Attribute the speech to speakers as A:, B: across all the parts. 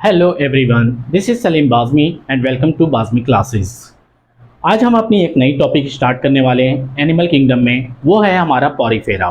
A: Hello everyone, this is Salim Bazmi and welcome to Bazmi classes. आज हम अपनी एक नई टॉपिक स्टार्ट करने वाले हैं एनिमल किंगडम में। वो है हमारा पॉरीफेरा।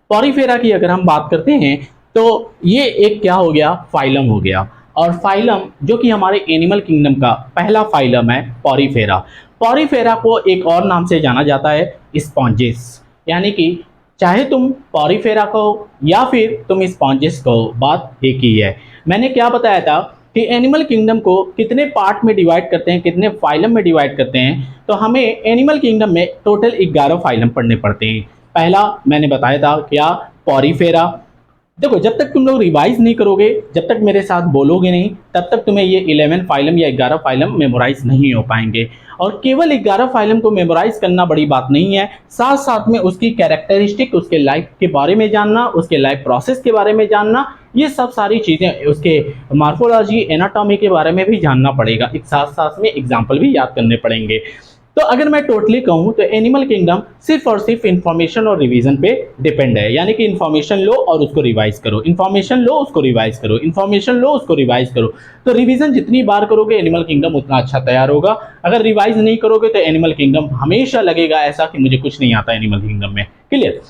A: पॉरीफेरा की अगर हम बात करते हैं तो ये एक क्या हो गया, फाइलम हो गया। और फाइलम जो कि हमारे एनिमल किंगडम का पहला फाइलम है पॉरीफेरा। पॉरीफेरा को एक और नाम से जाना जाता है स्पॉन्जेस, यानी कि चाहे तुम पॉरीफेरा कहो या फिर तुम स्पॉन्जेस कहो, बात एक ही है। मैंने क्या बताया था कि एनिमल किंगडम को कितने पार्ट में डिवाइड करते हैं, कितने फाइलम में डिवाइड करते हैं। तो हमें एनिमल किंगडम में टोटल 11 फाइलम पढ़ने पड़ते हैं। पहला मैंने बताया था क्या, पॉरीफेरा। देखो, जब तक तुम लोग रिवाइज नहीं करोगे, जब तक मेरे साथ बोलोगे नहीं, तब तक तुम्हें ये 11 फाइलम या 11 फाइलम मेमोराइज नहीं हो पाएंगे। और केवल 11 फाइलम को मेमोराइज करना बड़ी बात नहीं है, साथ साथ में उसकी कैरेक्टरिस्टिक, उसके लाइफ के बारे में जानना, उसके लाइफ प्रोसेस के बारे में जानना, ये सब सारी चीज़ें, उसके मार्फोलॉजी, एनाटॉमी के बारे में भी जानना पड़ेगा। एक साथ साथ में एग्जाम्पल भी याद करने पड़ेंगे। तो अगर मैं टोटली कहूँ तो एनिमल किंगडम सिर्फ और सिर्फ इन्फॉर्मेशन और रिवीजन पे डिपेंड है। यानी कि इन्फॉर्मेशन लो और उसको रिवाइज करो, इन्फॉर्मेशन लो उसको रिवाइज करो, इन्फॉर्मेशन लो उसको रिवाइज करो। तो रिवीजन जितनी बार करोगे एनिमल किंगडम उतना अच्छा तैयार होगा। अगर रिवाइज नहीं करोगे तो एनिमल किंगडम हमेशा लगेगा ऐसा कि मुझे कुछ नहीं आता एनिमल किंगडम में। क्लियर?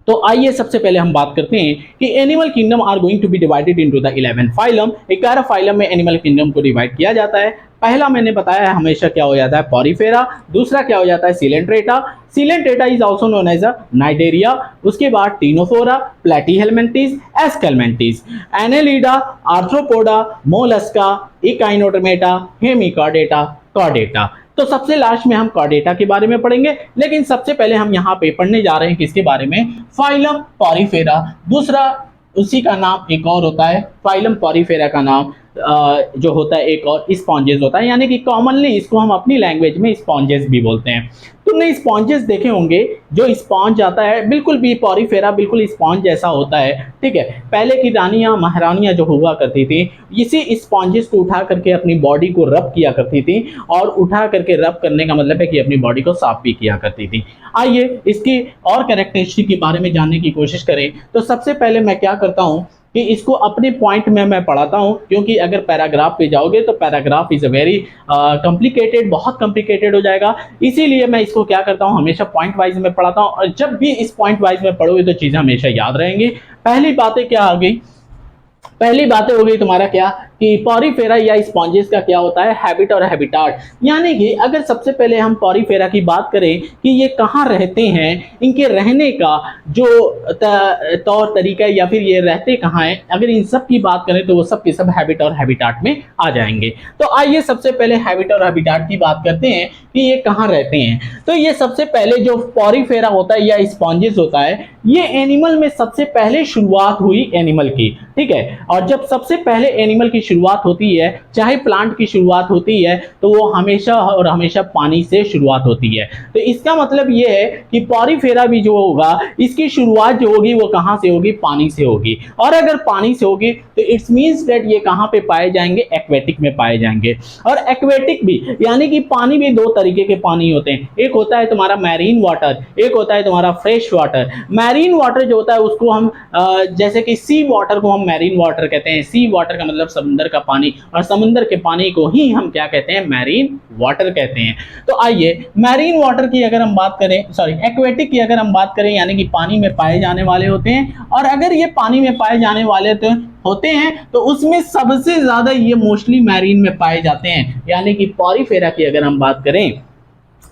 A: तो आइए सबसे पहले हम बात करते हैं कि animal kingdom are going to be divided into the 11 phylum. 11 phylum में एनिमल किंगडम को डिवाइड किया जाता है। पहला मैंने बताया है हमेशा क्या हो जाता है, पॉरीफेरा। दूसरा क्या हो जाता है, coelenterata. Coelenterata is also known as a cnidaria. उसके बाद ctenophora, platyhelminthes, aschelminthes, annelida, arthropoda, mollusca, echinodermata, hemichordata, chordata. तो सबसे लास्ट में हम कॉर्डेटा के बारे में पढ़ेंगे। लेकिन सबसे पहले हम यहाँ पे पढ़ने जा रहे हैं किसके बारे में, फाइलम पॉरीफेरा। दूसरा उसी का नाम एक और होता है, फाइलम पॉरीफेरा का नाम जो होता है एक और स्पॉन्जेस होता है। यानी कि कॉमनली इसको हम अपनी लैंग्वेज में स्पॉन्जेस भी बोलते हैं। तुमने स्पॉन्जेस देखे होंगे, जो स्पॉन्ज आता है बिल्कुल भी पॉरीफेरा बिल्कुल स्पॉन्ज जैसा होता है। ठीक है, पहले की रानियां महारानियां जो हुआ करती थी, इसी स्पॉन्जेस को उठा करके अपनी बॉडी को रब किया करती थी। और उठा करके रब करने का मतलब है कि अपनी बॉडी को साफ भी किया करती थी। आइए इसकी और कैरेक्टरिस्टिक के बारे में जानने की कोशिश करें। तो सबसे पहले मैं क्या करता हूँ कि इसको अपने पॉइंट में मैं पढ़ाता हूँ, क्योंकि अगर पैराग्राफ पे जाओगे तो paragraph is a very complicated, बहुत कॉम्प्लिकेटेड हो जाएगा। इसीलिए मैं इसको क्या करता हूँ, हमेशा पॉइंट वाइज में पढ़ाता हूँ। और जब भी इस पॉइंट वाइज में पढ़ोगे तो चीज़ें हमेशा याद रहेंगी। पहली बातें क्या आ गई, पहली बातें हो गई तुम्हारा क्या कि पॉरीफेरा या स्पॉन्जेस का क्या होता है, हैबिट और हैबिटाट। यानी कि अगर सबसे पहले हम पॉरीफेरा की बात करें कि ये कहाँ रहते हैं, इनके रहने का जो तौर तरीका है या फिर ये रहते कहाँ हैं, अगर इन सब की बात करें तो वो सब के सब हैबिट और हैबिटाट में आ जाएंगे। तो आइए सबसे पहले हैबिट और हैबिटाट की बात करते हैं कि ये कहाँ रहते हैं। तो ये सबसे पहले जो पॉरीफेरा होता है या स्पॉन्जेस होता है, ये एनिमल में सबसे पहले शुरुआत हुई एनिमल की। ठीक है, और जब सबसे पहले एनिमल की शुरुआत होती है, चाहे प्लांट की शुरुआत होती है, तो वो हमेशा और हमेशा पानी से शुरुआत होती है। तो इसका मतलब ये है कि पॉरीफेरा भी जो होगा, इसकी शुरुआत जो होगी वो कहाँ से होगी, पानी से होगी। और अगर पानी से होगी तो इट्स मीन्स दैट ये कहाँ पे पाए जाएंगे, एक्वेटिक में पाए जाएंगे। और एक्वेटिक भी यानी कि पानी भी दो तरीके के पानी होते हैं, एक होता है तुम्हारा मैरीन वाटर, एक होता है तुम्हारा फ्रेश वाटर। मैरीन वाटर जो होता है उसको हम जैसे कि सी वाटर को हम मैरीन वाटर कहते हैं। सी वाटर का मतलब समुद्र का पानी, और समुद्र के पानी को ही हम क्या कहते हैं, मैरीन वाटर कहते हैं। तो आइए मैरीन वाटर की अगर हम बात करें, सॉरी एक्वेटिक की अगर हम बात करें, यानी कि पानी में पाए जाने वाले होते हैं। और अगर ये पानी में पाए जाने वाले होते हैं तो उसमें सबसे ज्यादा ये मोस्टली मैरीन में पाए जाते हैं। यानी कि पॉरीफेरा की अगर हम बात करें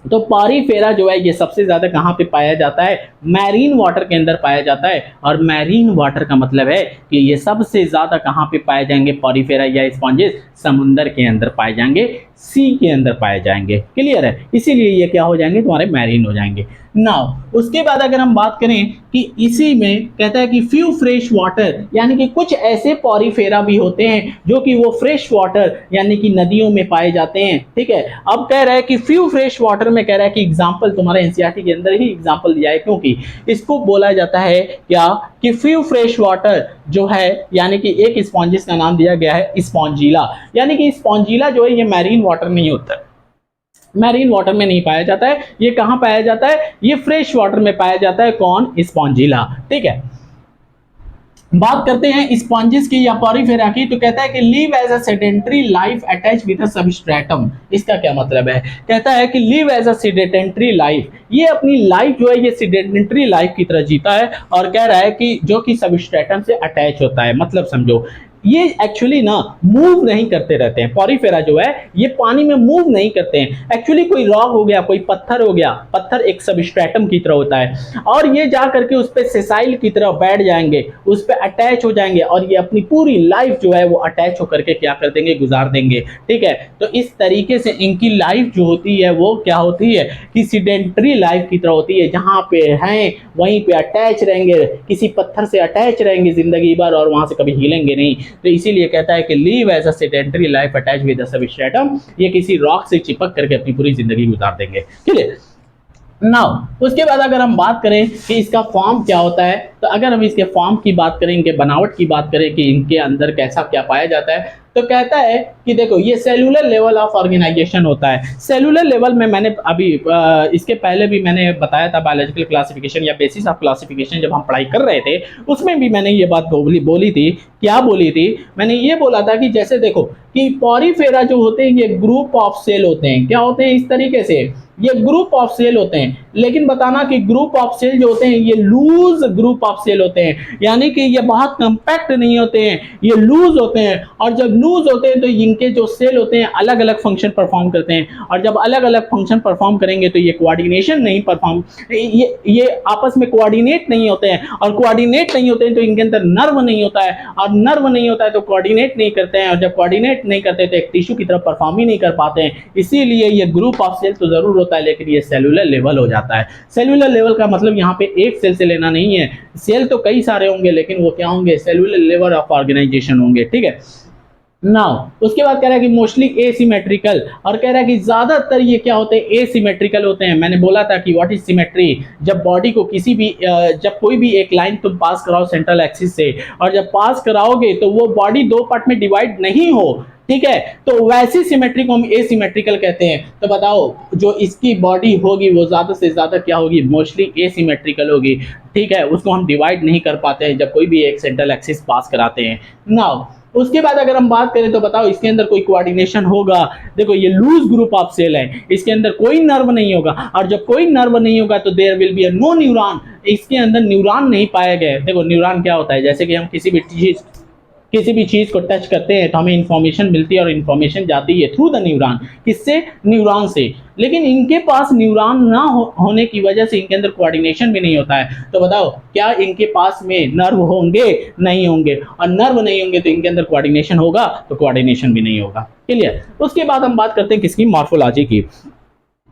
A: तो पॉरीफेरा जो है ये सबसे ज्यादा कहाँ पे पाया जाता है, मैरीन वाटर के अंदर पाया जाता है। और मैरीन वाटर का मतलब है कि ये सबसे ज्यादा कहाँ पे पाए जाएंगे, पॉरीफेरा या स्पॉन्जेस, समुद्र के अंदर पाए जाएंगे, सी के अंदर पाए जाएंगे। क्लियर है? इसीलिए ये क्या हो जाएंगे, तुम्हारे मैरीन हो जाएंगे। नाउ उसके बाद अगर हम बात करें कि इसी में कहता है कि फ्यू फ्रेश वाटर, यानी कि कुछ ऐसे पॉरीफेरा भी होते हैं जो कि वो फ्रेश वाटर यानी कि नदियों में पाए जाते हैं। ठीक है, अब कह रहा है कि फ्यू फ्रेश वाटर में कह रहा है कि एग्जाम्पल तुम्हारे एनसीईआरटी के अंदर ही एग्जाम्पल दिया है, क्योंकि इसको बोला जाता है क्या कि फ्यू फ्रेश वाटर जो है, यानी कि एक स्पॉन्जिस का नाम दिया गया है स्पॉन्जिला। यानी कि स्पॉन्जिला जो है ये मैरीन वाटर नहीं होता है, मैरीन वाटर में नहीं पाया जाता है। ये कहाँ पाया जाता है, ये फ्रेश वाटर में पाया जाता है। कौन? स्पॉन्जिला। ठीक है, बात करते हैं स्पॉन्जिस की या पॉरीफेरा की, तो कहता है कि live as a sedentary life attach with a substratum. इसका क्या मतलब है? कहता है कि live as a sedentary life, ये अपनी लाइफ जो है ये सेडेंटरी लाइफ की तरह जीता है, और कह रहा है कि जो कि सबस्ट्रेटम से अटैच होता है। मतलब समझो, ये एक्चुअली ना मूव नहीं करते रहते हैं। पॉरीफेरा जो है ये पानी में मूव नहीं करते हैं। एक्चुअली कोई रॉक हो गया, कोई पत्थर हो गया, पत्थर एक सबस्ट्रेटम की तरह होता है, और ये जा करके उस पर सेसाइल की तरह बैठ जाएंगे, उस पर अटैच हो जाएंगे, और ये अपनी पूरी लाइफ जो है वो अटैच होकर के क्या कर देंगे, गुजार देंगे। ठीक है, तो इस तरीके से इनकी लाइफ जो होती है वो क्या होती है कि सीडेंटरी लाइफ की तरह होती है, जहां पे हैं वहीं पे अटैच रहेंगे, किसी पत्थर से अटैच रहेंगे जिंदगी भर, और वहां से कभी हिलेंगे नहीं। तो इसीलिए कहता है कि live as a sedentary life attach with the substratum, ये किसी रॉक से चिपक करके अपनी पूरी जिंदगी गुजार देंगे। ठीक है, नाउ उसके बाद अगर हम बात करें कि इसका फॉर्म क्या होता है, तो अगर हम इसके फॉर्म की बात करें, इनके बनावट की बात करें कि इनके अंदर कैसा क्या पाया जाता है, तो कहता है कि देखो ये सेलुलर लेवल ऑफ ऑर्गेनाइजेशन होता है। सेलुलर लेवल में मैंने अभी इसके पहले भी मैंने बताया था, बायोलॉजिकल क्लासिफिकेशन या बेसिस ऑफ क्लासिफिकेशन जब हम पढ़ाई कर रहे थे, उसमें भी मैंने ये बात बोली थी। क्या बोली थी? मैंने ये बोला था कि जैसे देखो कि पॉरीफेरा जो होते हैं ये ग्रुप ऑफ सेल होते हैं। क्या होते हैं? इस तरीके से ये ग्रुप ऑफ सेल होते हैं, लेकिन बताना कि ग्रुप ऑफ सेल जो होते हैं ये लूज ग्रुप ऑफ सेल होते हैं, यानी कि ये बहुत कंपैक्ट नहीं होते हैं, ये लूज होते हैं। और जब लूज होते हैं तो इनके जो सेल होते हैं अलग अलग फंक्शन परफॉर्म करते हैं, और जब अलग अलग फंक्शन परफॉर्म करेंगे तो ये कोऑर्डिनेशन नहीं परफॉर्म, ये आपस में कोऑर्डिनेट नहीं होते हैं, और कोऑर्डिनेट नहीं होते हैं तो इनके अंदर नर्व नहीं होता है, और नर्व नहीं होता है तो कोऑर्डिनेट नहीं करते हैं, और जब कोऑर्डिनेट नहीं करते तो एक टिश्यू की तरफ परफॉर्म ही नहीं कर पाते हैं। इसीलिए ये ग्रुप ऑफ सेल तो जरूर होता है, लेकिन ये सेलुलर लेवल हो जाता है। सेलुलर लेवल का मतलब यहाँ पे एक सेल से लेना नहीं है, सेल तो कई सारे होंगे, लेकिन वो क्या होंगे? सेलुलर लेवल ऑफ ऑर्गेनाइजेशन होंगे। ठीक है, नाउ उसके बाद कह रहा है कि मोस्टली एसिमेट्रिकल, और कह रहा है कि ज्यादातर ये क्या होते हैं? एसिमेट्रिकल होते हैं। मैंने बोला था कि व्हाट इज सिमेट्री, जब बॉडी को किसी भी जब कोई भी एक लाइन तुम पास कराओ सेंट्रल एक्सिस से, और जब पास कराओगे तो वो बॉडी दो पार्ट में डिवाइड नहीं हो, ठीक है, तो वैसी सिमेट्री को हम एसिमेट्रिकल कहते हैं। तो बताओ जो इसकी बॉडी होगी वो ज्यादा से ज्यादा क्या होगी? मोस्टली एसिमेट्रिकल होगी। ठीक है, उसको हम डिवाइड नहीं कर पाते हैं जब कोई भी एक सेंट्रल एक्सिस पास कराते हैं। नाउ उसके बाद अगर हम बात करें तो बताओ इसके अंदर कोई कोऑर्डिनेशन होगा? देखो ये लूज ग्रुप ऑफ सेल है, इसके अंदर कोई नर्व नहीं होगा, और जब कोई नर्व नहीं होगा तो there will be a no neuron, इसके अंदर न्यूरॉन नहीं पाए गए। देखो न्यूरॉन क्या होता है? जैसे कि हम किसी भी चीज को टच करते हैं तो हमें इंफॉर्मेशन मिलती है, और इंफॉर्मेशन जाती है थ्रू द न्यूरॉन। किससे? न्यूरॉन से। लेकिन इनके पास न्यूरॉन ना होने की वजह से इनके अंदर कोऑर्डिनेशन भी नहीं होता है। तो बताओ क्या इनके पास में नर्व होंगे? नहीं होंगे, और नर्व नहीं होंगे तो इनके अंदर कोऑर्डिनेशन होगा? तो कोऑर्डिनेशन भी नहीं होगा। क्लियर? उसके बाद हम बात करते हैं किसकी? मॉर्फोलॉजी की।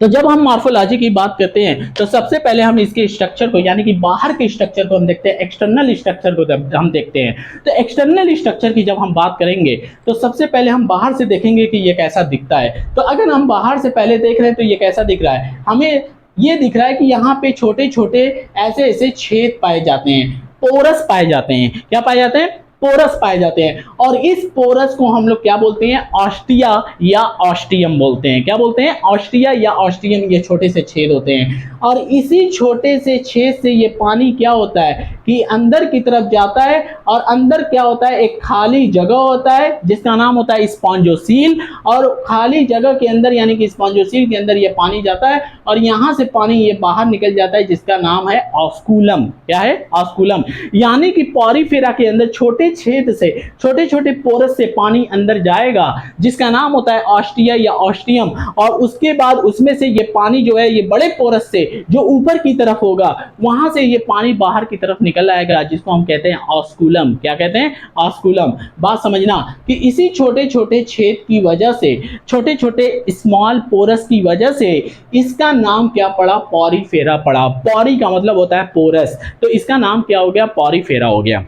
A: तो जब हम मॉर्फोलॉजी की बात करते हैं तो सबसे पहले हम इसके स्ट्रक्चर को, यानी कि बाहर के स्ट्रक्चर को हम देखते हैं, एक्सटर्नल स्ट्रक्चर को हम देखते हैं। तो एक्सटर्नल स्ट्रक्चर की जब हम बात करेंगे तो सबसे पहले हम बाहर से देखेंगे कि ये कैसा दिखता है। तो अगर हम बाहर से पहले देख रहे हैं तो ये कैसा दिख रहा है? हमें ये दिख रहा है कि यहाँ पे छोटे छोटे ऐसे ऐसे छेद पाए जाते हैं, पोरस पाए जाते हैं। क्या पाए जाते हैं? पोरस पाए जाते हैं, और इस पोरस को हम लोग क्या बोलते हैं? ऑस्टिया या ऑस्टियम बोलते हैं। क्या बोलते हैं? ऑस्टिया या ऑस्टियम। ये छोटे से छेद होते हैं, और इसी छोटे से छेद से ये पानी क्या होता है कि अंदर की तरफ जाता है, और अंदर क्या होता है? एक खाली जगह होता है जिसका नाम होता है स्पॉन्जोसील, और खाली जगह के अंदर यानी कि स्पॉन्जोसील के अंदर ये पानी जाता है, और यहाँ से पानी ये बाहर निकल जाता है जिसका नाम है ऑस्कुलम। क्या है? ऑस्कुलम। यानी कि पॉरीफेरा के अंदर छोटे छेद से, छोटे छोटे पोरस से पानी अंदर जाएगा जिसका नाम होता है ऑस्टिया या ऑस्टियम, और उसके बाद उसमें से ये पानी जो है ये बड़े पोरस से जो ऊपर की तरफ होगा वहां से ये पानी बाहर की तरफ निकल आएगा जिसको हम कहते हैं ऑस्कुलम। क्या कहते हैं? ऑस्कुलम। बात समझना कि इसी छोटे छोटे छेद की वजह से, छोटे छोटे स्मॉल पोरस की वजह से इसका नाम क्या पड़ा? पॉरीफेरा पड़ा। पॉरी का मतलब होता है पोरस, तो इसका नाम क्या हो गया? पॉरीफेरा हो गया।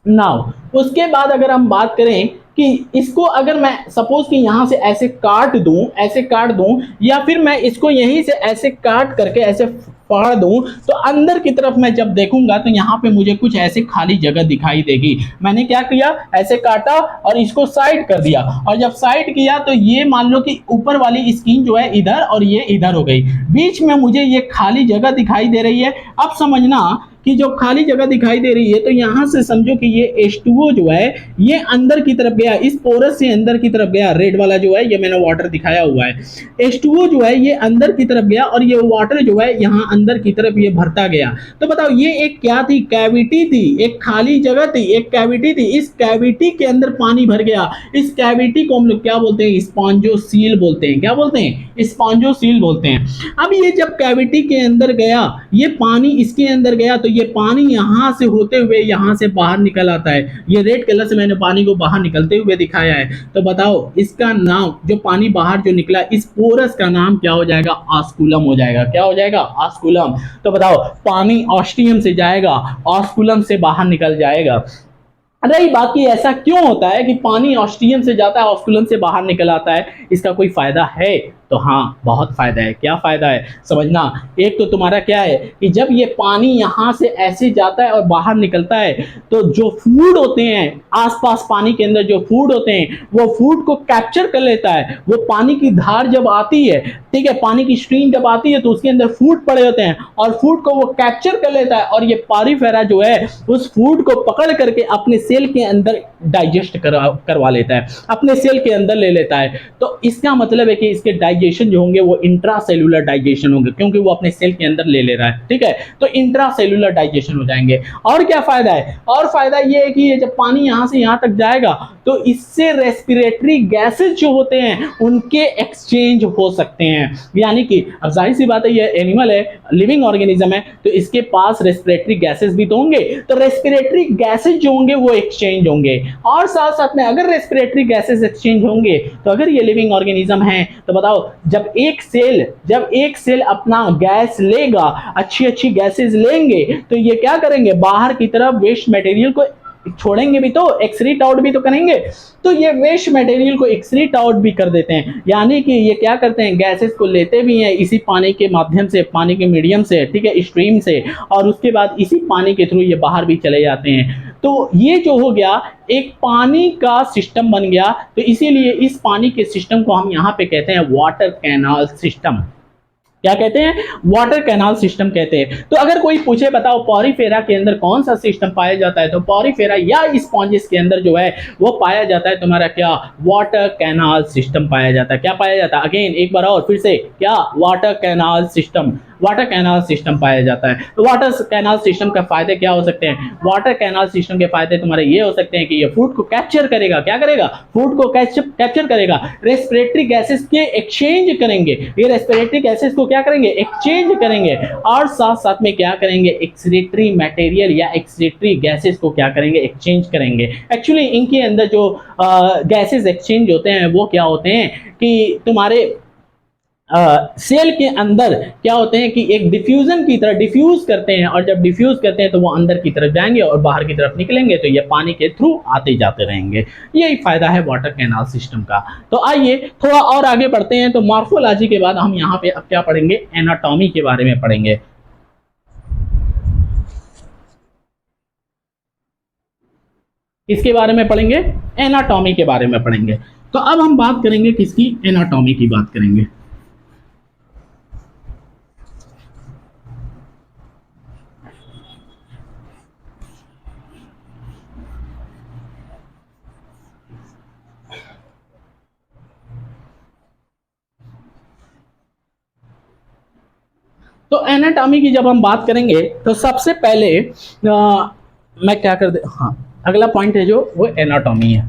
A: नाउ उसके बाद अगर हम बात करें कि इसको अगर मैं सपोज कि यहां से ऐसे काट दूं, या फिर मैं इसको यहीं से ऐसे काट करके ऐसे फाड़ दूं, तो अंदर की तरफ मैं जब देखूंगा तो यहाँ पे मुझे कुछ ऐसे खाली जगह दिखाई देगी। मैंने क्या किया? ऐसे काटा और इसको साइड कर दिया, और जब साइड किया तो ये मान लो कि ऊपर वाली स्किन जो है इधर और ये इधर हो गई, बीच में मुझे ये खाली जगह दिखाई दे रही है। अब समझना कि जो खाली जगह दिखाई दे रही है, तो यहां से समझो कि ये H2O जो है ये अंदर की तरफ गया, इस पोरस से अंदर की तरफ गया। रेड वाला जो है ये मैंने वाटर दिखाया हुआ है। H2O जो है ये अंदर की तरफ गया और ये वाटर जो है यहाँ अंदर की तरफ ये भरता गया। तो बताओ ये एक क्या थी, कैविटी थी, एक खाली जगह थी, एक कैविटी थी। इस कैविटी के अंदर पानी भर गया। इस कैविटी को हम लोग क्या बोलते हैं, स्पॉन्जोसील बोलते हैं। क्या बोलते हैं, स्पॉन्जोसील बोलते हैं। अब ये जब कैविटी के अंदर गया, ये पानी इसके अंदर गया, तो ये पानी यहां से होते हुए यहां से बाहर निकल आता है। ये रेड कलर से मैंने पानी को बाहर निकलते हुए दिखाया है। तो बताओ इसका नाम, जो पानी बाहर जो निकला, इस पोरस का नाम क्या हो जाएगा, ऑस्कुलम हो जाएगा। क्या हो जाएगा, ऑस्कुलम। तो बताओ पानी ऑस्टियम से जाएगा, ऑस्कुलम से बाहर निकल जाएगा। रही बात कि ऐसा क्यों होता है कि पानी ऑस्टियम से जाता है, ऑस्कुलम से बाहर निकल आता है, इसका कोई फायदा है? तो हाँ, बहुत फायदा है। क्या फायदा है समझना। एक तो तुम्हारा क्या है कि जब ये पानी यहाँ से ऐसे जाता है और बाहर निकलता है, तो जो फूड होते हैं आसपास पानी के अंदर, जो फूड होते हैं वो फूड को कैप्चर कर लेता है। वो पानी की धार जब आती है, ठीक है, पानी की स्ट्रीम जब आती है, तो उसके अंदर फूड पड़े होते हैं और फूड को वो कैप्चर कर लेता है, और ये पॉरीफेरा जो है उस फूड को पकड़ करके अपने सेल के अंदर डाइजेस्ट करवा लेता है, अपने सेल के अंदर ले लेता है। तो इसका मतलब है कि इसके डाइजेशन जो होंगे वो इंट्रासेलुलर डाइजेशन होंगे, क्योंकि वो अपने सेल के अंदर ले रहा है। ठीक है, तो इंट्रासेलुलर डाइजेशन हो जाएंगे। और क्या फायदा है, और फायदा ये है कि ये जब पानी यहां से यहां तक जाएगा, तो इससे रेस्पिरेटरी गैसेज जो होते हैं उनके एक्सचेंज हो सकते हैं। यानी कि अब जाहिर सी बात है, ये एनिमल है, लिविंग ऑर्गेनिज्म है, तो इसके पास रेस्पिरेटरी गैसेज भी तो होंगे, तो रेस्पिरेटरी गैसेज जो होंगे वो एक्सचेंज होंगे। और साथ साथ में अगर रेस्पिरेटरी गैसेज एक्सचेंज होंगे, तो अगर ये लिविंग ऑर्गेनिज्म है, तो बताओ जब एक सेल अपना गैस लेगा, अच्छी अच्छी गैसेज लेंगे, तो ये क्या करेंगे, बाहर की तरफ वेस्ट मटेरियल को छोड़ेंगे भी, तो एक्सक्रीट आउट भी तो करेंगे। तो ये वेस्ट मटेरियल को एक्सक्रीट आउट भी कर देते हैं। यानी कि ये क्या करते हैं, गैसेस को लेते भी हैं इसी पानी के माध्यम से, पानी के मीडियम से, ठीक है, स्ट्रीम से, और उसके बाद इसी पानी के थ्रू ये बाहर भी चले जाते हैं। तो ये जो हो गया एक पानी का सिस्टम बन गया। तो इसीलिए इस पानी के सिस्टम को हम यहाँ पे कहते हैं वाटर कैनाल सिस्टम। क्या कहते हैं, वाटर कैनाल सिस्टम कहते हैं। तो अगर कोई पूछे बताओ पॉरीफेरा के अंदर कौन सा सिस्टम पाया जाता है, तो पॉरीफेरा या स्पॉन्जेस के अंदर जो है वो पाया जाता है तुम्हारा क्या, वाटर कैनाल सिस्टम पाया जाता है। क्या पाया जाता है, अगेन एक बार और फिर से, क्या, water canal system, water canal system पाया जाता है। तो वाटर कैनाल सिस्टम का फायदे क्या हो सकते हैं, वाटर कैनाल सिस्टम के फायदे तुम्हारे ये हो सकते हैं कि ये फूड को कैप्चर करेगा। क्या करेगा, फूड को कैप्चर करेगा, रेस्पिरेटरी गैसेस के एक्सचेंज करेंगे, ये रेस्पिरेटरी गैसेस को क्या करेंगे, एक्सचेंज करेंगे, और साथ साथ में क्या करेंगे, एक्सक्रीटरी मटेरियल या एक्सक्रीटरी गैसेस को क्या करेंगे, एक्सचेंज करेंगे। एक्चुअली इनके अंदर जो गैसेस एक्सचेंज होते हैं वो क्या होते हैं कि तुम्हारे सेल के अंदर क्या होते हैं कि एक डिफ्यूजन की तरह डिफ्यूज करते हैं, और जब डिफ्यूज करते हैं तो वो अंदर की तरफ जाएंगे और बाहर की तरफ निकलेंगे, तो ये पानी के थ्रू आते जाते रहेंगे। यही फायदा है वाटर कैनाल सिस्टम का। तो आइए थोड़ा और आगे बढ़ते हैं। तो मॉर्फोलॉजी के बाद हम यहाँ पे अब क्या पढ़ेंगे, एनाटॉमी के बारे में पढ़ेंगे। इसके बारे में पढ़ेंगे, एनाटॉमी के बारे में पढ़ेंगे। तो अब हम बात करेंगे किसकी, एनाटॉमी की बात करेंगे। तो एनाटॉमी की जब हम बात करेंगे, तो सबसे पहले मैं क्या कर दे, हाँ, अगला पॉइंट है जो वो एनाटॉमी है।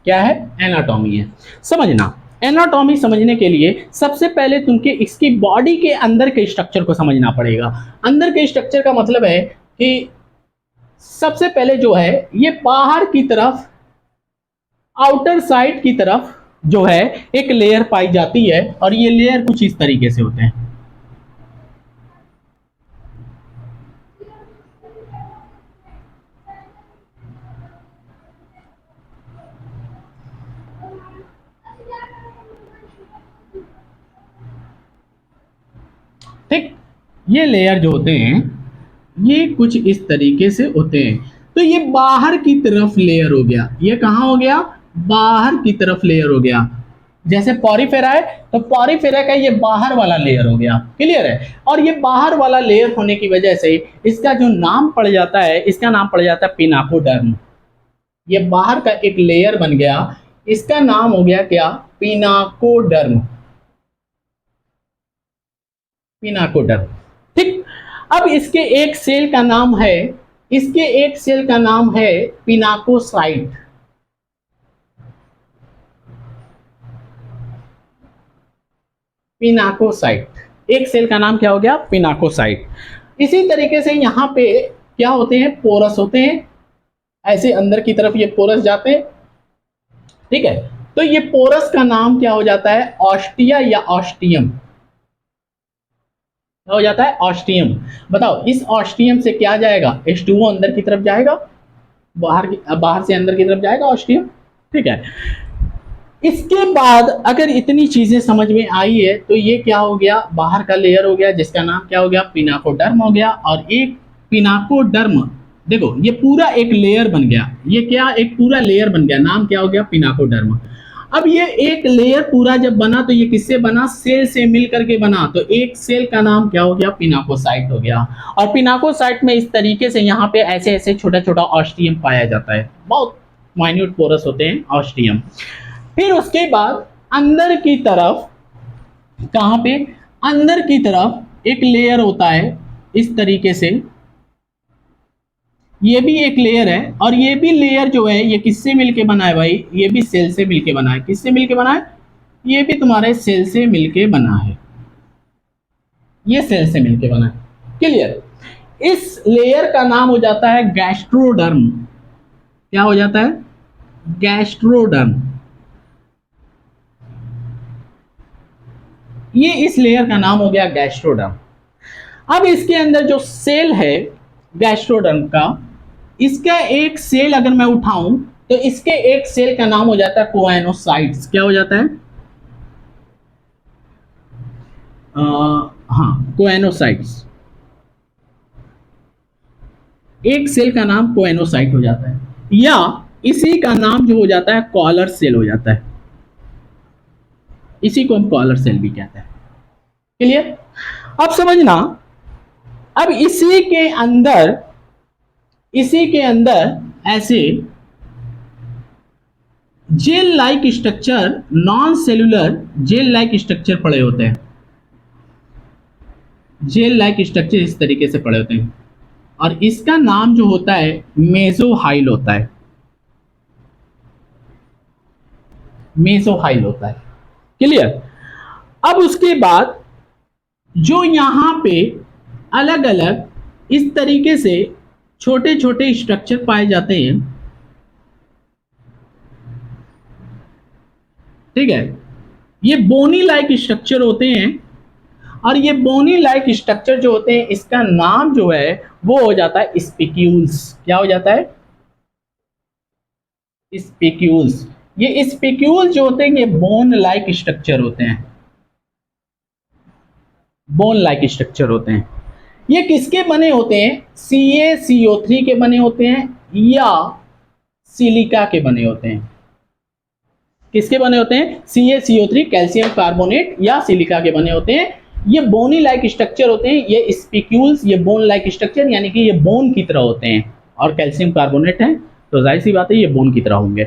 A: क्या है, एनाटॉमी है। समझना, एनाटॉमी समझने के लिए सबसे पहले तुमके इसकी बॉडी के अंदर के स्ट्रक्चर को समझना पड़ेगा। अंदर के स्ट्रक्चर का मतलब है कि सबसे पहले जो है ये बाहर की तरफ, आउटर साइड की तरफ जो है एक लेयर पाई जाती है, और ये लेयर कुछ इस तरीके से होते हैं। ठीक, ये लेयर जो होते हैं ये कुछ इस तरीके से होते हैं। तो ये बाहर की तरफ लेयर हो गया, ये कहां हो गया, बाहर की तरफ लेयर हो गया। जैसे पॉरीफेरा है तो पॉरीफेरा का ये बाहर वाला लेयर हो गया, क्लियर है। और ये बाहर वाला लेयर होने की वजह से इसका जो नाम पड़ जाता है, इसका नाम पड़ जाता है पिनाकोडर्म। ये बाहर का एक लेयर बन गया, इसका नाम हो गया क्या, पिनाकोडर्म, पिनाकोडर्म। ठीक, अब इसके एक सेल का नाम है, इसके एक सेल का नाम है पिनाकोसाइट। पिनाकोसाइट, एक सेल का नाम क्या हो गया, पिनाकोसाइट। इसी तरीके से यहां पे क्या होते हैं, पोरस होते हैं, ऐसे अंदर की तरफ ये पोरस जाते हैं, ठीक है। तो ये पोरस का नाम क्या हो जाता है, ऑस्टिया या ऑस्टियम, क्या हो जाता है, ऑस्टियम। बताओ इस ऑस्टियम से क्या जाएगा, H2O अंदर की तरफ जाएगा, बाहर से अंदर की तरफ जाएगा ऑस्टियम, ठीक है। इसके बाद अगर इतनी चीजें समझ में आई है तो ये क्या हो गया, बाहर का लेयर हो गया जिसका नाम क्या हो गया, पिनाकोडर्म हो गया। और एक पिनाकोडर्म, देखो ये पूरा एक लेयर बन गया, ये क्या, एक पूरा लेयर बन गया, नाम क्या हो गया, पिनाकोडर्म। अब ये एक लेयर पूरा जब बना तो ये किससे बना, सेल से मिल करके बना, तो एक सेल का नाम क्या हो गया, पिनाकोसाइट हो गया। और पिनाकोसाइट में इस तरीके से यहाँ पे ऐसे ऐसे छोटा छोटा ऑस्टियम पाया जाता है, बहुत माइन्यूट पोरस होते हैं ऑस्टियम। फिर उसके बाद अंदर की तरफ, कहां पे, अंदर की तरफ एक लेयर होता है इस तरीके से, ये भी एक लेयर है। और ये भी लेयर जो है ये किससे मिलके बना है भाई, ये भी सेल से मिलके बना है, किससे मिलके बना है, ये भी तुम्हारे सेल से मिलके बना है, ये सेल से मिलके बना है, क्लियर। इस लेयर का नाम हो जाता है गैस्ट्रोडर्म, क्या हो जाता है, गैस्ट्रोडर्म। ये इस लेयर का नाम हो गया गैस्ट्रोडर्म। अब इसके अंदर जो सेल है गैस्ट्रोडर्म का, इसका एक सेल अगर मैं उठाऊं तो इसके एक सेल का नाम हो जाता है कोएनोसाइट्स, क्या हो जाता है, हाँ कोएनोसाइट्स, एक सेल का नाम कोएनोसाइट हो जाता है, या इसी का नाम जो हो जाता है कॉलर सेल हो जाता है, इसी को हम कॉलर सेल भी कहते हैं, क्लियर। अब समझना, अब इसी के अंदर, इसी के अंदर ऐसे gel like structure, non cellular gel like structure पड़े होते हैं, जेल लाइक स्ट्रक्चर इस तरीके से पड़े होते हैं। और इसका नाम जो होता है मेसोहाइल होता है, मेसोहाइल होता है, क्लियर। अब उसके बाद जो यहां पे अलग अलग इस तरीके से छोटे छोटे स्ट्रक्चर पाए जाते हैं, ठीक है, ये बोनी लाइक स्ट्रक्चर होते हैं। और ये बोनी लाइक स्ट्रक्चर जो होते हैं इसका नाम जो है वो हो जाता है स्पिक्यूल्स, क्या हो जाता है, स्पिक्यूल्स। ये स्पिक्यूल जो होते हैं ये बोन लाइक स्ट्रक्चर होते हैं, बोन लाइक स्ट्रक्चर होते हैं। ये किसके बने होते हैं, CaCO3 के बने होते हैं या सिलिका के बने होते हैं, किसके बने होते हैं, CaCO3 कैल्शियम कार्बोनेट या सिलिका के बने होते हैं। ये बोनी लाइक स्ट्रक्चर होते हैं, ये स्पिक्यूल्स, ये बोन लाइक स्ट्रक्चर यानी कि ये बोन की तरह होते हैं, और कैल्शियम कार्बोनेट है तो जाहिर सी बात है ये बोन की तरह होंगे।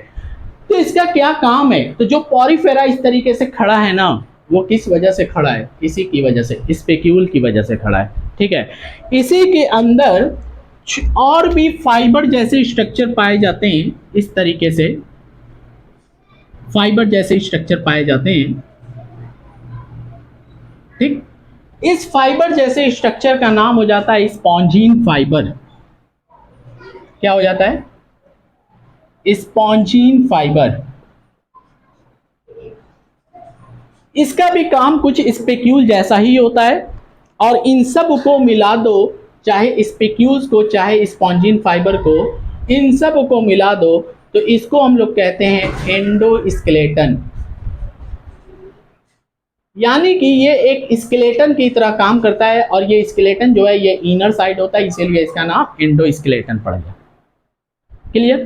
A: तो इसका क्या काम है, तो जो पॉरीफेरा इस तरीके से खड़ा है ना, वो किस वजह से खड़ा है, इसी की वजह से, स्पेक्यूल की वजह से खड़ा है, ठीक है। इसी के अंदर और भी फाइबर जैसे स्ट्रक्चर पाए जाते हैं, इस तरीके से फाइबर जैसे स्ट्रक्चर पाए जाते हैं, ठीक। इस फाइबर जैसे स्ट्रक्चर का नाम हो जाता है स्पॉन्जीन फाइबर, क्या हो जाता है, स्पॉन्जीन फाइबर। इसका भी काम कुछ स्पेक्यूल जैसा ही होता है। और इन सब को मिला दो, चाहे स्पेक्यूल्स को चाहे स्पॉन्जीन फाइबर को, इन सब को मिला दो तो इसको हम लोग कहते हैं एंडोस्केलेटन, यानी कि ये एक स्केलेटन की तरह काम करता है। और ये स्केलेटन जो है ये इनर साइड होता है, इसीलिए इसका नाम एंडोस्केलेटन पड़ गया, क्लियर।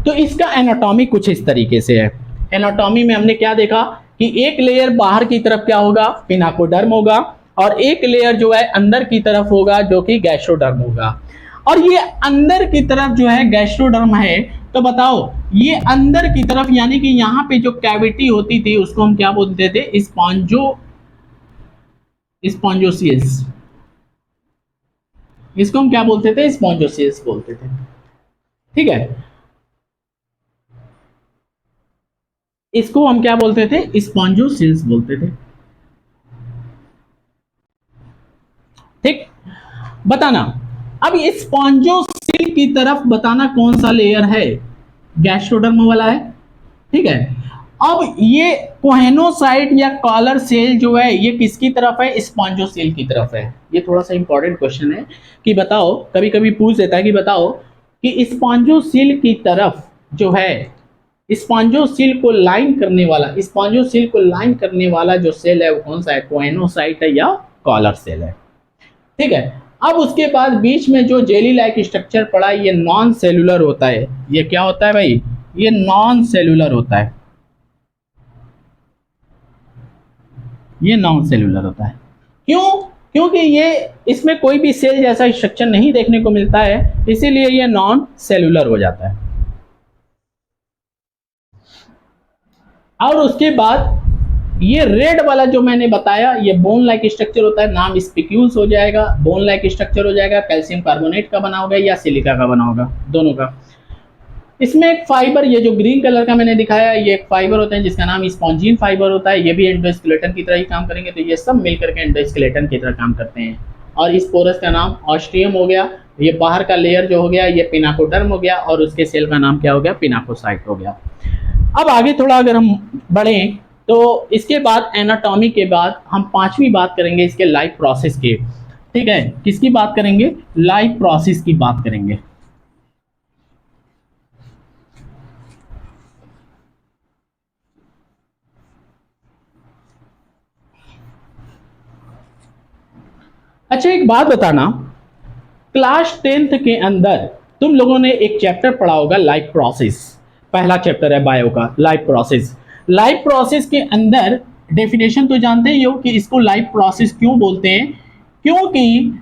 A: तो इसका एनाटॉमी कुछ इस तरीके से है। एनाटॉमी में हमने क्या देखा, कि एक लेयर बाहर की तरफ क्या होगा, पिनाकोडर्म होगा, और एक लेयर जो है अंदर की तरफ होगा जो कि गैस्ट्रोडर्म होगा। और ये अंदर की तरफ जो है गैस्ट्रोडर्म है, तो बताओ ये अंदर की तरफ यानी कि यहाँ पे जो कैविटी होती थी उसको हम क्या बोलते थे, स्पॉन्जोसियस। इसको हम क्या बोलते थे, स्पॉन्जोसियस बोलते थे। ठीक है, इसको हम क्या बोलते थे, स्पॉन्जोसियस बोलते थे। ठीक, बताना अब स्पॉन्जोसिल की तरफ बताना कौन सा लेयर है, गैस्ट्रोडर्म वाला है। ठीक है, अब ये कोहेनोसाइट या कॉलर सेल जो है ये किसकी तरफ है, स्पॉन्जोसिल की तरफ है। ये थोड़ा सा इंपॉर्टेंट क्वेश्चन है कि बताओ, कभी कभी पूछ देता है कि बताओ कि स्पॉन्जोसिल की तरफ जो है, स्पॉन्जोसिल को लाइन करने वाला, स्पॉन्जोसिल को लाइन करने वाला जो सेल है वो कौन सा है, कोहेनोसाइट है या कॉलर सेल है। ठीक है, अब उसके बाद बीच में जो जेली लाइक स्ट्रक्चर पड़ा है ये नॉन सेलुलर होता है। ये क्या होता है भाई, ये नॉन सेलुलर होता है, ये नॉन सेलुलर होता है। क्यों, क्योंकि ये इसमें कोई भी सेल जैसा स्ट्रक्चर नहीं देखने को मिलता है, इसीलिए ये नॉन सेलुलर हो जाता है। और उसके बाद ये रेड वाला जो मैंने बताया ये बोन लाइक स्ट्रक्चर होता है, नाम स्पिक्यूल्स हो जाएगा, बोन लाइक स्ट्रक्चर हो जाएगा, कैल्शियम कार्बोनेट का बना होगा या सिलिका का बना होगा, दोनों का। इसमें एक फाइबर, ये जो ग्रीन कलर का मैंने दिखाया ये एक फाइबर होता है जिसका नाम स्पॉन्जिन फाइबर होता है, ये भी एंडोस्केलेटन की तरह ही काम करेंगे। तो ये सब मिलकर के एंडोस्केलेटन की तरह काम करते हैं। और इस पोरस का नाम ऑस्ट्रियम हो गया, ये बाहर का लेयर जो हो गया ये पिनाकोडर्म हो गया, और उसके सेल का नाम क्या हो गया, पिनाकोसाइट हो गया। अब आगे थोड़ा अगर हम बढ़ें तो इसके बाद एनाटॉमी के बाद हम पांचवी बात करेंगे इसके लाइफ प्रोसेस की। ठीक है, किसकी बात करेंगे, लाइफ प्रोसेस की बात करेंगे। अच्छा एक बात बताना, क्लास 10th के अंदर तुम लोगों ने एक चैप्टर पढ़ा होगा लाइफ प्रोसेस, पहला चैप्टर है बायो का लाइफ प्रोसेस। लाइफ प्रोसेस के अंदर डेफिनेशन तो जानते ही हो कि इसको लाइफ प्रोसेस क्यों बोलते हैं, क्योंकि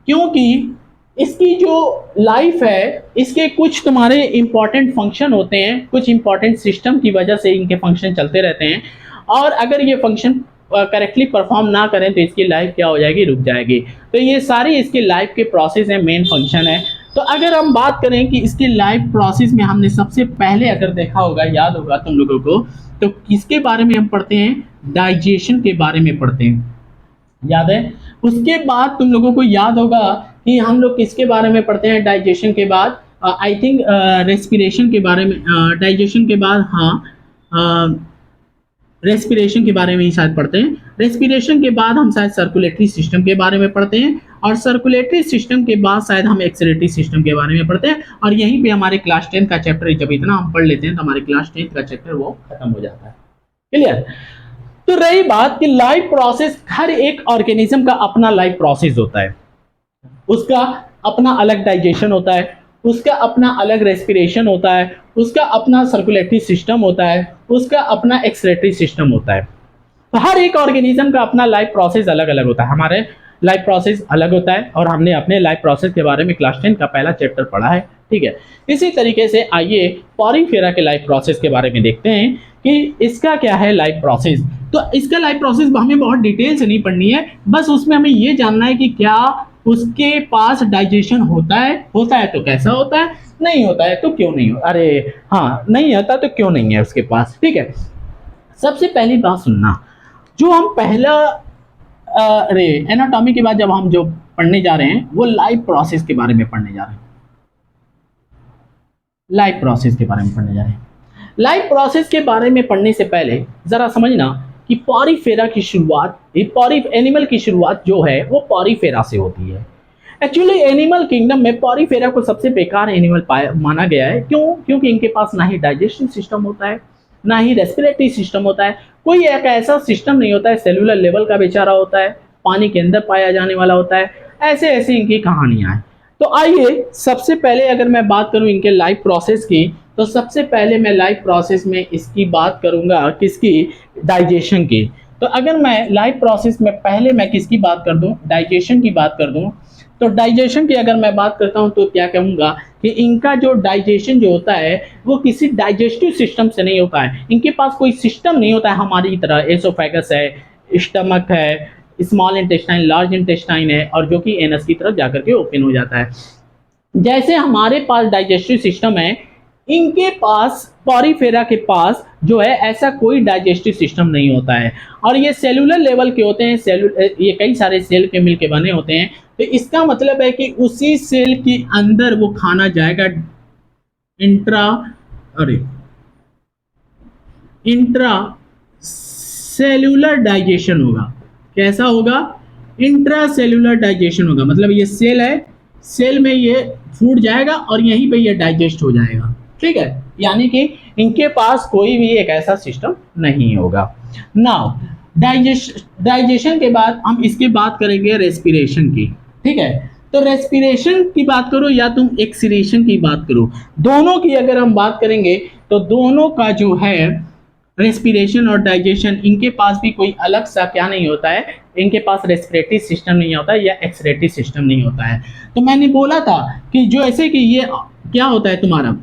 A: क्योंकि इसकी जो लाइफ है इसके कुछ तुम्हारे इंपॉर्टेंट फंक्शन होते हैं, कुछ इंपॉर्टेंट सिस्टम की वजह से इनके फंक्शन चलते रहते हैं, और अगर ये फंक्शन करेक्टली परफॉर्म ना करें तो इसकी लाइफ क्या हो जाएगी, रुक जाएगी। तो ये सारी इसकी लाइफ के प्रोसेस है, मेन फंक्शन है। तो अगर हम बात करें कि इसकी लाइफ प्रोसेस में हमने सबसे पहले अगर देखा होगा, याद होगा तुम लोगों को, तो किसके बारे में हम पढ़ते हैं, डाइजेशन के बारे में पढ़ते हैं, याद है। उसके बाद तुम लोगों को याद होगा कि हम लोग किसके बारे में पढ़ते हैं डाइजेशन के बाद, आई थिंक रेस्पिरेशन के बारे में, डाइजेशन के बाद, हाँ रेस्पिरेशन के बारे में ही शायद पढ़ते हैं। रेस्पिरेशन के बाद हम शायद सर्कुलेटरी सिस्टम के बारे में पढ़ते हैं, और सर्कुलेटरी सिस्टम के बाद शायद हम एक्सक्रीटरी सिस्टम के बारे में पढ़ते हैं, और यहीं पे हमारे क्लास 10 का चैप्टर जब इतना हम पढ़ लेते हैं तो हमारे क्लास 10 का चैप्टर वो खत्म हो जाता है। क्लियर। तो रही बात कि लाइफ प्रोसेस, हर एक ऑर्गेनिज्म का अपना लाइफ प्रोसेस होता है, उसका अपना अलग डाइजेशन होता है, उसका अपना अलग रेस्पिरेशन होता है, उसका अपना सर्कुलेटरी सिस्टम होता है, उसका अपना एक्सक्रीटरी सिस्टम होता है। तो हर एक ऑर्गेनिज्म का अपना लाइफ प्रोसेस अलग अलग होता है। हमारे लाइफ प्रोसेस अलग होता है और हमने अपने लाइफ प्रोसेस के बारे में क्लास 10 का पहला चैप्टर पढ़ा है। ठीक है, इसी तरीके से आइए पॉरीफेरा के लाइफ प्रोसेस के बारे में देखते हैं कि इसका क्या है लाइफ प्रोसेस। तो इसका लाइफ प्रोसेस हमें बहुत डिटेल से नहीं पढ़नी है, बस उसमें हमें ये जानना है कि क्या उसके पास डाइजेशन होता है तो कैसा होता है, नहीं होता है तो क्यों नहीं होता, अरे हाँ नहीं होता तो क्यों नहीं है उसके पास। ठीक है, सबसे पहली बात सुनना, जो हम पहला अरे एनाटॉमी के बाद जब हम जो पढ़ने जा रहे हैं वो लाइफ प्रोसेस के बारे में पढ़ने जा रहे हैं, लाइफ प्रोसेस के बारे में पढ़ने जा रहे हैं। लाइफ प्रोसेस के बारे में पढ़ने से पहले जरा समझना कि पॉरीफेरा की शुरुआत, एनिमल की शुरुआत जो है वो पॉरीफेरा से होती है। एक्चुअली एनिमल किंगडम में पॉरीफेरा को सबसे बेकार एनिमल माना गया है। क्यों? क्योंकि इनके पास ना ही डाइजेशन सिस्टम होता है, ना ही रेस्पिरेटरी सिस्टम होता है, कोई एक ऐसा सिस्टम नहीं होता है, सेलुलर लेवल का बेचारा होता है, पानी के अंदर पाया जाने वाला होता है, ऐसे ऐसे इनकी कहानियां हैं। तो आइए सबसे पहले अगर मैं बात करूं इनके लाइफ प्रोसेस की, तो सबसे पहले मैं लाइफ प्रोसेस में इसकी बात करूंगा, किसकी, डाइजेशन की। तो अगर मैं लाइफ प्रोसेस में पहले मैं किसकी बात कर दूं, डाइजेशन की बात कर दूं, तो डाइजेशन की अगर मैं बात करता हूं तो क्या कहूंगा कि इनका जो डाइजेशन जो होता है वो किसी डाइजेस्टिव सिस्टम से नहीं होता है। इनके पास कोई सिस्टम नहीं होता है हमारी तरह, एसोफेगस है, स्टमक है, स्मॉल इंटेस्टाइन, लार्ज इंटेस्टाइन है, और जो कि एनस की तरफ जाकर के ओपन हो जाता है। जैसे हमारे पास डाइजेस्टिव सिस्टम है, इनके पास, पॉरीफेरा के पास जो है ऐसा कोई डाइजेस्टिव सिस्टम नहीं होता है, और ये सेलुलर लेवल के होते हैं, ये कई सारे सेल के मिल के बने होते हैं। तो इसका मतलब है कि उसी सेल के अंदर वो खाना जाएगा, इंट्रा अरे इंट्रा सेलुलर डाइजेशन होगा। कैसा होगा, इंट्रा सेलुलर डाइजेशन होगा, मतलब ये सेल है, सेल में ये फूड जाएगा और यहीं पे ये डाइजेस्ट हो जाएगा, ठीक है। यानी कि इनके पास कोई भी एक ऐसा सिस्टम नहीं होगा। नाउ डाइजेशन के बाद हम इसकी बात करेंगे रेस्पिरेशन की, ठीक है। तो रेस्पिरेशन की बात करो या तुम एक्सलेशन की बात करो, दोनों की अगर हम बात करेंगे तो दोनों का जो है रेस्पिरेशन और डाइजेशन, इनके पास भी कोई अलग सा क्या नहीं होता है, इनके पास रेस्पिरेटरी सिस्टम नहीं होता है या एक्सरेटरी सिस्टम नहीं होता है। तो मैंने बोला था कि जो ऐसे कि ये क्या होता है तुम्हारा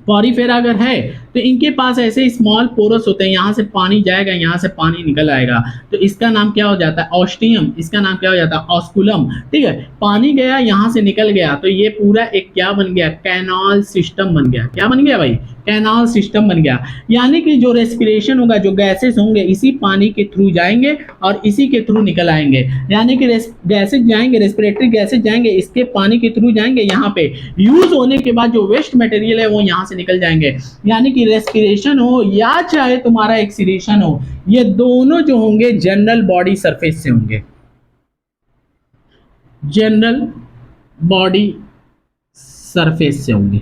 A: पॉरीफेरा अगर है तो इनके पास ऐसे स्मॉल पोरस होते हैं, यहाँ से पानी जाएगा, यहाँ से पानी निकल आएगा, तो इसका नाम क्या हो जाता है, ऑस्टियम, इसका नाम क्या हो जाता है, ऑस्कुलम, ठीक है। पानी गया, यहाँ से निकल गया, तो ये पूरा एक क्या बन गया, कैनाल सिस्टम बन गया। क्या बन गया भाई, कैनाल सिस्टम बन गया। यानी कि जो रेस्पिरेशन होगा, जो गैसेस होंगे इसी पानी के थ्रू जाएंगे और इसी के थ्रू निकल आएंगे। यानी कि गैसेज जाएंगे, रेस्पिरेटरी गैसेज जाएंगे, इसके पानी के थ्रू जाएंगे, यहाँ पे यूज होने के बाद जो वेस्ट मटेरियल है वो यहाँ से निकल जाएंगे। यानी कि रेस्पिरेशन हो या चाहे तुम्हारा एक्सलेशन हो, ये दोनों जो होंगे जनरल बॉडी सरफेस से होंगे, जनरल बॉडी सरफेस से होंगे।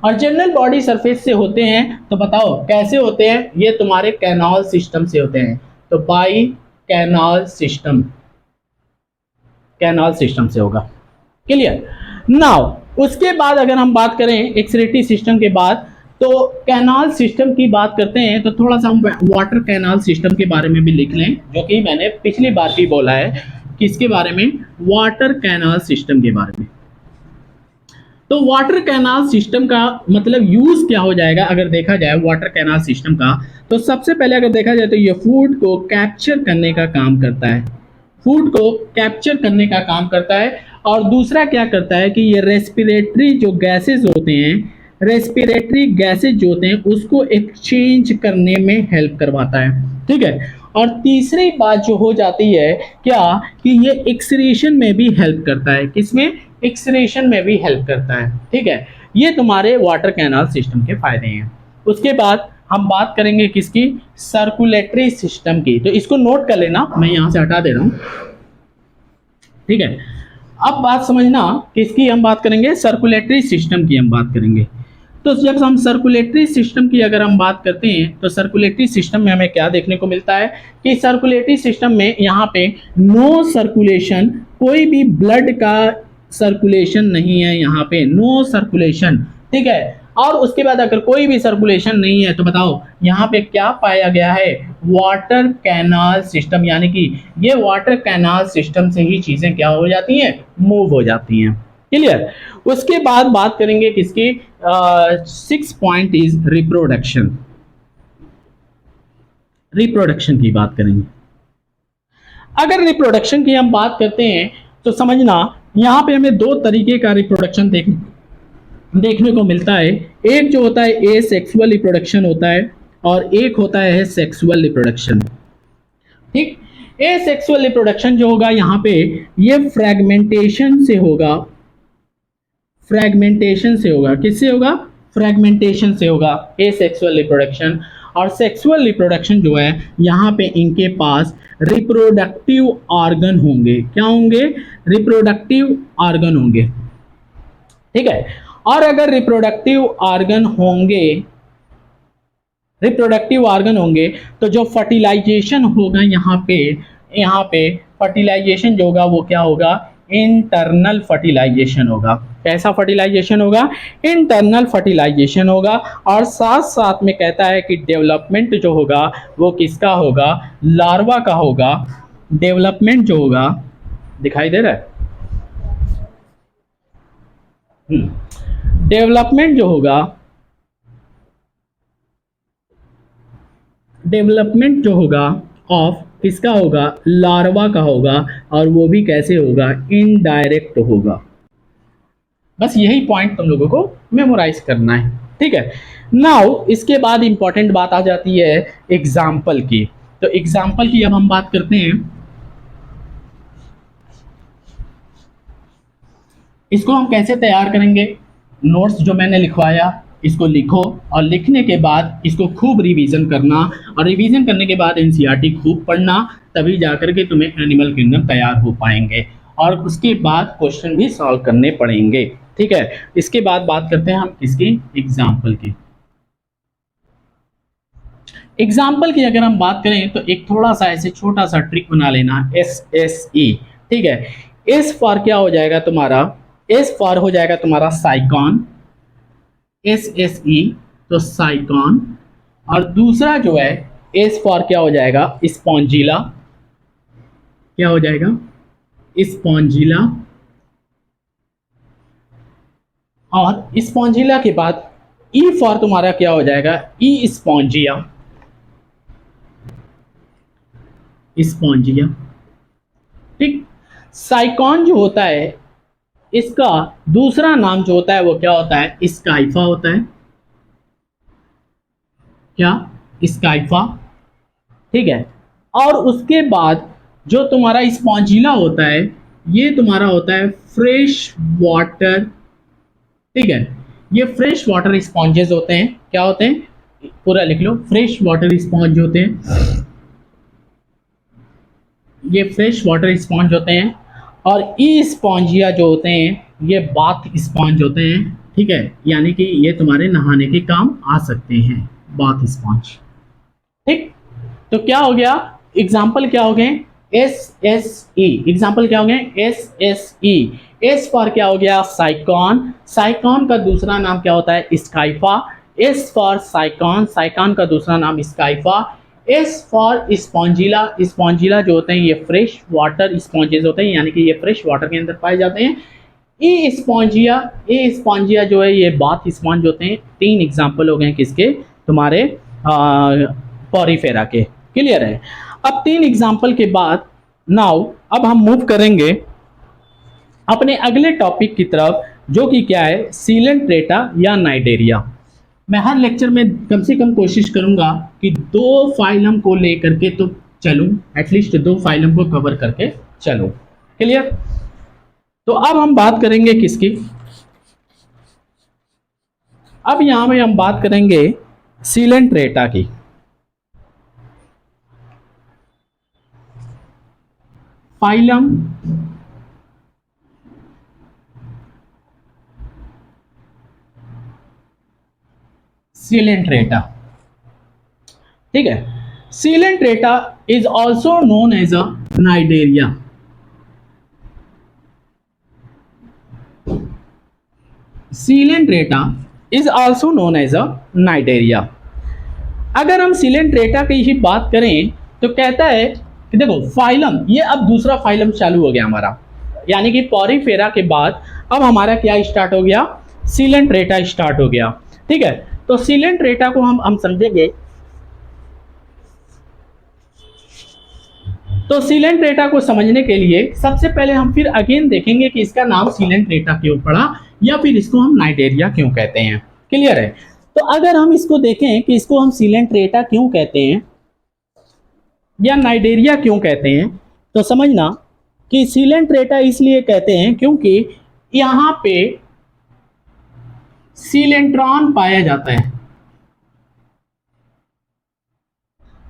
A: और जनरल बॉडी सरफेस से होते हैं तो बताओ कैसे होते हैं, ये तुम्हारे कैनाल सिस्टम से होते हैं। तो by canal system, canal system से होगा, क्लियर। नाउ उसके बाद अगर हम बात करें एक्सक्रीटरी सिस्टम के बाद, तो कैनाल सिस्टम की बात करते हैं तो थोड़ा सा हम वाटर कैनाल सिस्टम के बारे में भी लिख लें, जो कि मैंने पिछली बार भी बोला है। किसके बारे में, वाटर कैनाल सिस्टम के बारे में। तो वाटर कैनाल सिस्टम का मतलब यूज क्या हो जाएगा अगर देखा जाए वाटर कैनाल सिस्टम का, तो सबसे पहले अगर देखा जाए तो ये फूड को कैप्चर करने का काम करता है, फूड को कैप्चर करने का काम करता है। और दूसरा क्या करता है कि ये रेस्पिरेटरी जो गैसेस होते हैं, रेस्पिरेटरी गैसेस जो होते हैं उसको एक्सचेंज करने में हेल्प करवाता है, ठीक है। और तीसरी बात जो हो जाती है क्या, कि ये एक्सक्रीशन में भी हेल्प करता है। किसमें, एक्सक्रीशन में भी हेल्प करता है, ठीक है। ये तुम्हारे वाटर कैनाल सिस्टम के फायदे हैं। उसके बाद हम बात करेंगे किसकी, सर्कुलेटरी सिस्टम की। तो इसको नोट कर लेना, मैं यहाँ से हटा दे रहा हूँ, ठीक है। अब बात समझना किसकी हम बात करेंगे, सर्कुलेटरी सिस्टम की हम बात करेंगे। तो जब हम सर्कुलेटरी सिस्टम की अगर हम बात करते हैं तो सर्कुलेटरी सिस्टम में हमें क्या देखने को मिलता है कि सर्कुलेटरी सिस्टम में यहाँ पे नो सर्कुलेशन, कोई भी ब्लड का सर्कुलेशन नहीं है, यहाँ पे नो सर्कुलेशन, ठीक है। और उसके बाद अगर कोई भी सर्कुलेशन नहीं है तो बताओ यहाँ पे क्या पाया गया है, वाटर कैनाल सिस्टम। यानी कि ये वाटर कैनाल सिस्टम से ही चीजें क्या हो जाती हैं, मूव हो जाती हैं, क्लियर। उसके बाद बात करेंगे किसकी, 6 पॉइंट इज रिप्रोडक्शन, रिप्रोडक्शन की बात करेंगे। अगर रिप्रोडक्शन की हम बात करते हैं तो समझना यहाँ पे हमें दो तरीके का रिप्रोडक्शन देखने को मिलता है। एक जो होता है ए सेक्सुअल रिप्रोडक्शन होता है और एक होता है सेक्सुअल रिप्रोडक्शन, ठीक। ए सेक्सुअल रिप्रोडक्शन जो होगा यहाँ पे ये फ्रैगमेंटेशन से होगा, फ्रैगमेंटेशन से होगा, किससे होगा, फ्रैगमेंटेशन से होगा ए सेक्सुअल रिप्रोडक्शन। और सेक्सुअल रिप्रोडक्शन जो है यहाँ पे इनके पास रिप्रोडक्टिव ऑर्गन होंगे, क्या होंगे, रिप्रोडक्टिव ऑर्गन होंगे, ठीक है। और अगर रिप्रोडक्टिव ऑर्गन होंगे, रिप्रोडक्टिव ऑर्गन होंगे तो जो फर्टिलाइजेशन होगा यहाँ पे फर्टिलाइजेशन जो होगा वो क्या होगा, इंटरनल फर्टिलाइजेशन होगा। कैसा फर्टिलाइजेशन होगा? इंटरनल फर्टिलाइजेशन होगा। और साथ साथ में कहता है कि डेवलपमेंट जो होगा वो किसका होगा? लार्वा का होगा। डेवलपमेंट जो होगा, दिखाई दे रहा है? डेवलपमेंट जो होगा, डेवलपमेंट जो होगा ऑफ किसका होगा? लार्वा का होगा। और वो भी कैसे होगा? इनडायरेक्ट होगा। बस यही पॉइंट तुम लोगों को मेमोराइज करना है, ठीक है। नाउ इसके बाद इंपॉर्टेंट बात आ जाती है एग्जाम्पल की। तो एग्जाम्पल की अब हम बात करते हैं। इसको हम कैसे तैयार करेंगे? नोट्स जो मैंने लिखवाया इसको लिखो, और लिखने के बाद इसको खूब रिवीजन करना, और रिवीजन करने के बाद एनसीईआरटी खूब पढ़ना, तभी जाकर के तुम्हें एनिमल किंगडम तैयार हो पाएंगे। और उसके बाद क्वेश्चन भी सॉल्व करने पड़ेंगे, ठीक है। इसके बाद बात करते हैं हम किसकी? एग्जाम्पल की। एग्जाम्पल की अगर हम बात करें तो एक थोड़ा सा ऐसे छोटा सा ट्रिक बना लेना, SSE, ठीक है। एस फॉर क्या हो जाएगा तुम्हारा? एस फॉर हो जाएगा तुम्हारा साइकॉन, SSE, तो साइकॉन। और दूसरा जो है एस फॉर क्या हो जाएगा? स्पॉन्जिला। क्या हो जाएगा? स्पॉन्जिला। और स्पॉन्जिला के बाद ई फॉर तुम्हारा क्या हो जाएगा? ई स्पॉन्जिया। स्पॉन्जिया, ठीक। साइकॉन जो होता है इसका दूसरा नाम जो होता है वो क्या होता है? स्काइफा होता है। क्या? स्काइफा, ठीक है। और उसके बाद जो तुम्हारा स्पॉन्जिला होता है ये तुम्हारा होता है फ्रेश वाटर, ठीक है। ये फ्रेश वाटर स्पॉन्जेस होते हैं। क्या होते हैं? पूरा लिख लो, फ्रेश वाटर स्पॉन्ज होते हैं। ये फ्रेश वाटर स्पॉन्ज होते हैं। और ई स्पॉन्जिया जो होते हैं ये बाथ स्पॉन्ज होते हैं, ठीक है। यानी कि ये तुम्हारे नहाने के काम आ सकते हैं, बाथ स्पॉन्ज, ठीक। तो क्या हो गया? एग्जाम्पल क्या हो गए? SSE। एग्जाम्पल क्या हो गए? SSE। एस फॉर क्या हो गया? साइकॉन। साइकॉन का दूसरा नाम क्या होता है? स्काइफा। एस फॉर साइकॉन, साइकॉन का दूसरा नाम स्काइफा। एस फॉर स्पॉन्जिला, स्पॉन्जिला जो होते हैं ये फ्रेश वाटर स्पॉन्जेस होते हैं, यानी कि ये फ्रेश वाटर के अंदर पाए जाते हैं। ई स्पॉन्जिया, ए स्पॉन्जिया जो है ये बाथ स्पॉन्ज होते हैं। तीन एग्जाम्पल हो गए किसके? तुम्हारे पॉरीफेरा के। क्लियर है? अब तीन एग्जाम्पल के बाद नाउ अब हम मूव करेंगे अपने अगले टॉपिक की तरफ, जो कि क्या है? सीलेंट्रेटा या नाइडेरिया। मैं हर लेक्चर में कम से कम कोशिश करूंगा कि दो फाइलम को लेकर के तो चलूं, एटलीस्ट दो फाइलम को कवर करके चलूं। क्लियर? तो अब हम बात करेंगे किसकी? अब यहां में हम बात करेंगे सीलेंट्रेटा की। फाइलम सीलेंट्रेटा, ठीक है। Coelenterata is also known as a Cnidaria. Coelenterata is also known as a Cnidaria. अगर हम सीलेंट्रेटा की ही बात करें तो कहता है कि देखो फाइलम, ये अब दूसरा फाइलम चालू हो गया हमारा, यानी कि पॉरीफेरा के बाद अब हमारा क्या स्टार्ट हो गया? सीलेंट्रेटा स्टार्ट हो गया, ठीक है। तो सीलेंट्रेटा को हम समझेंगे। तो सीलेंट्रेटा को समझने के लिए सबसे पहले हम फिर अगेन देखेंगे कि इसका नाम सीलेंट्रेटा क्यों पड़ा, या फिर इसको हम नाइडेरिया क्यों कहते हैं। क्लियर है? तो अगर हम इसको देखें कि इसको हम सीलेंट्रेटा क्यों कहते हैं या नाइडेरिया क्यों कहते हैं, तो समझना कि सीलेंट्रेटा इसलिए कहते हैं क्योंकि यहां पे सीलेंट्रॉन पाया जाता है।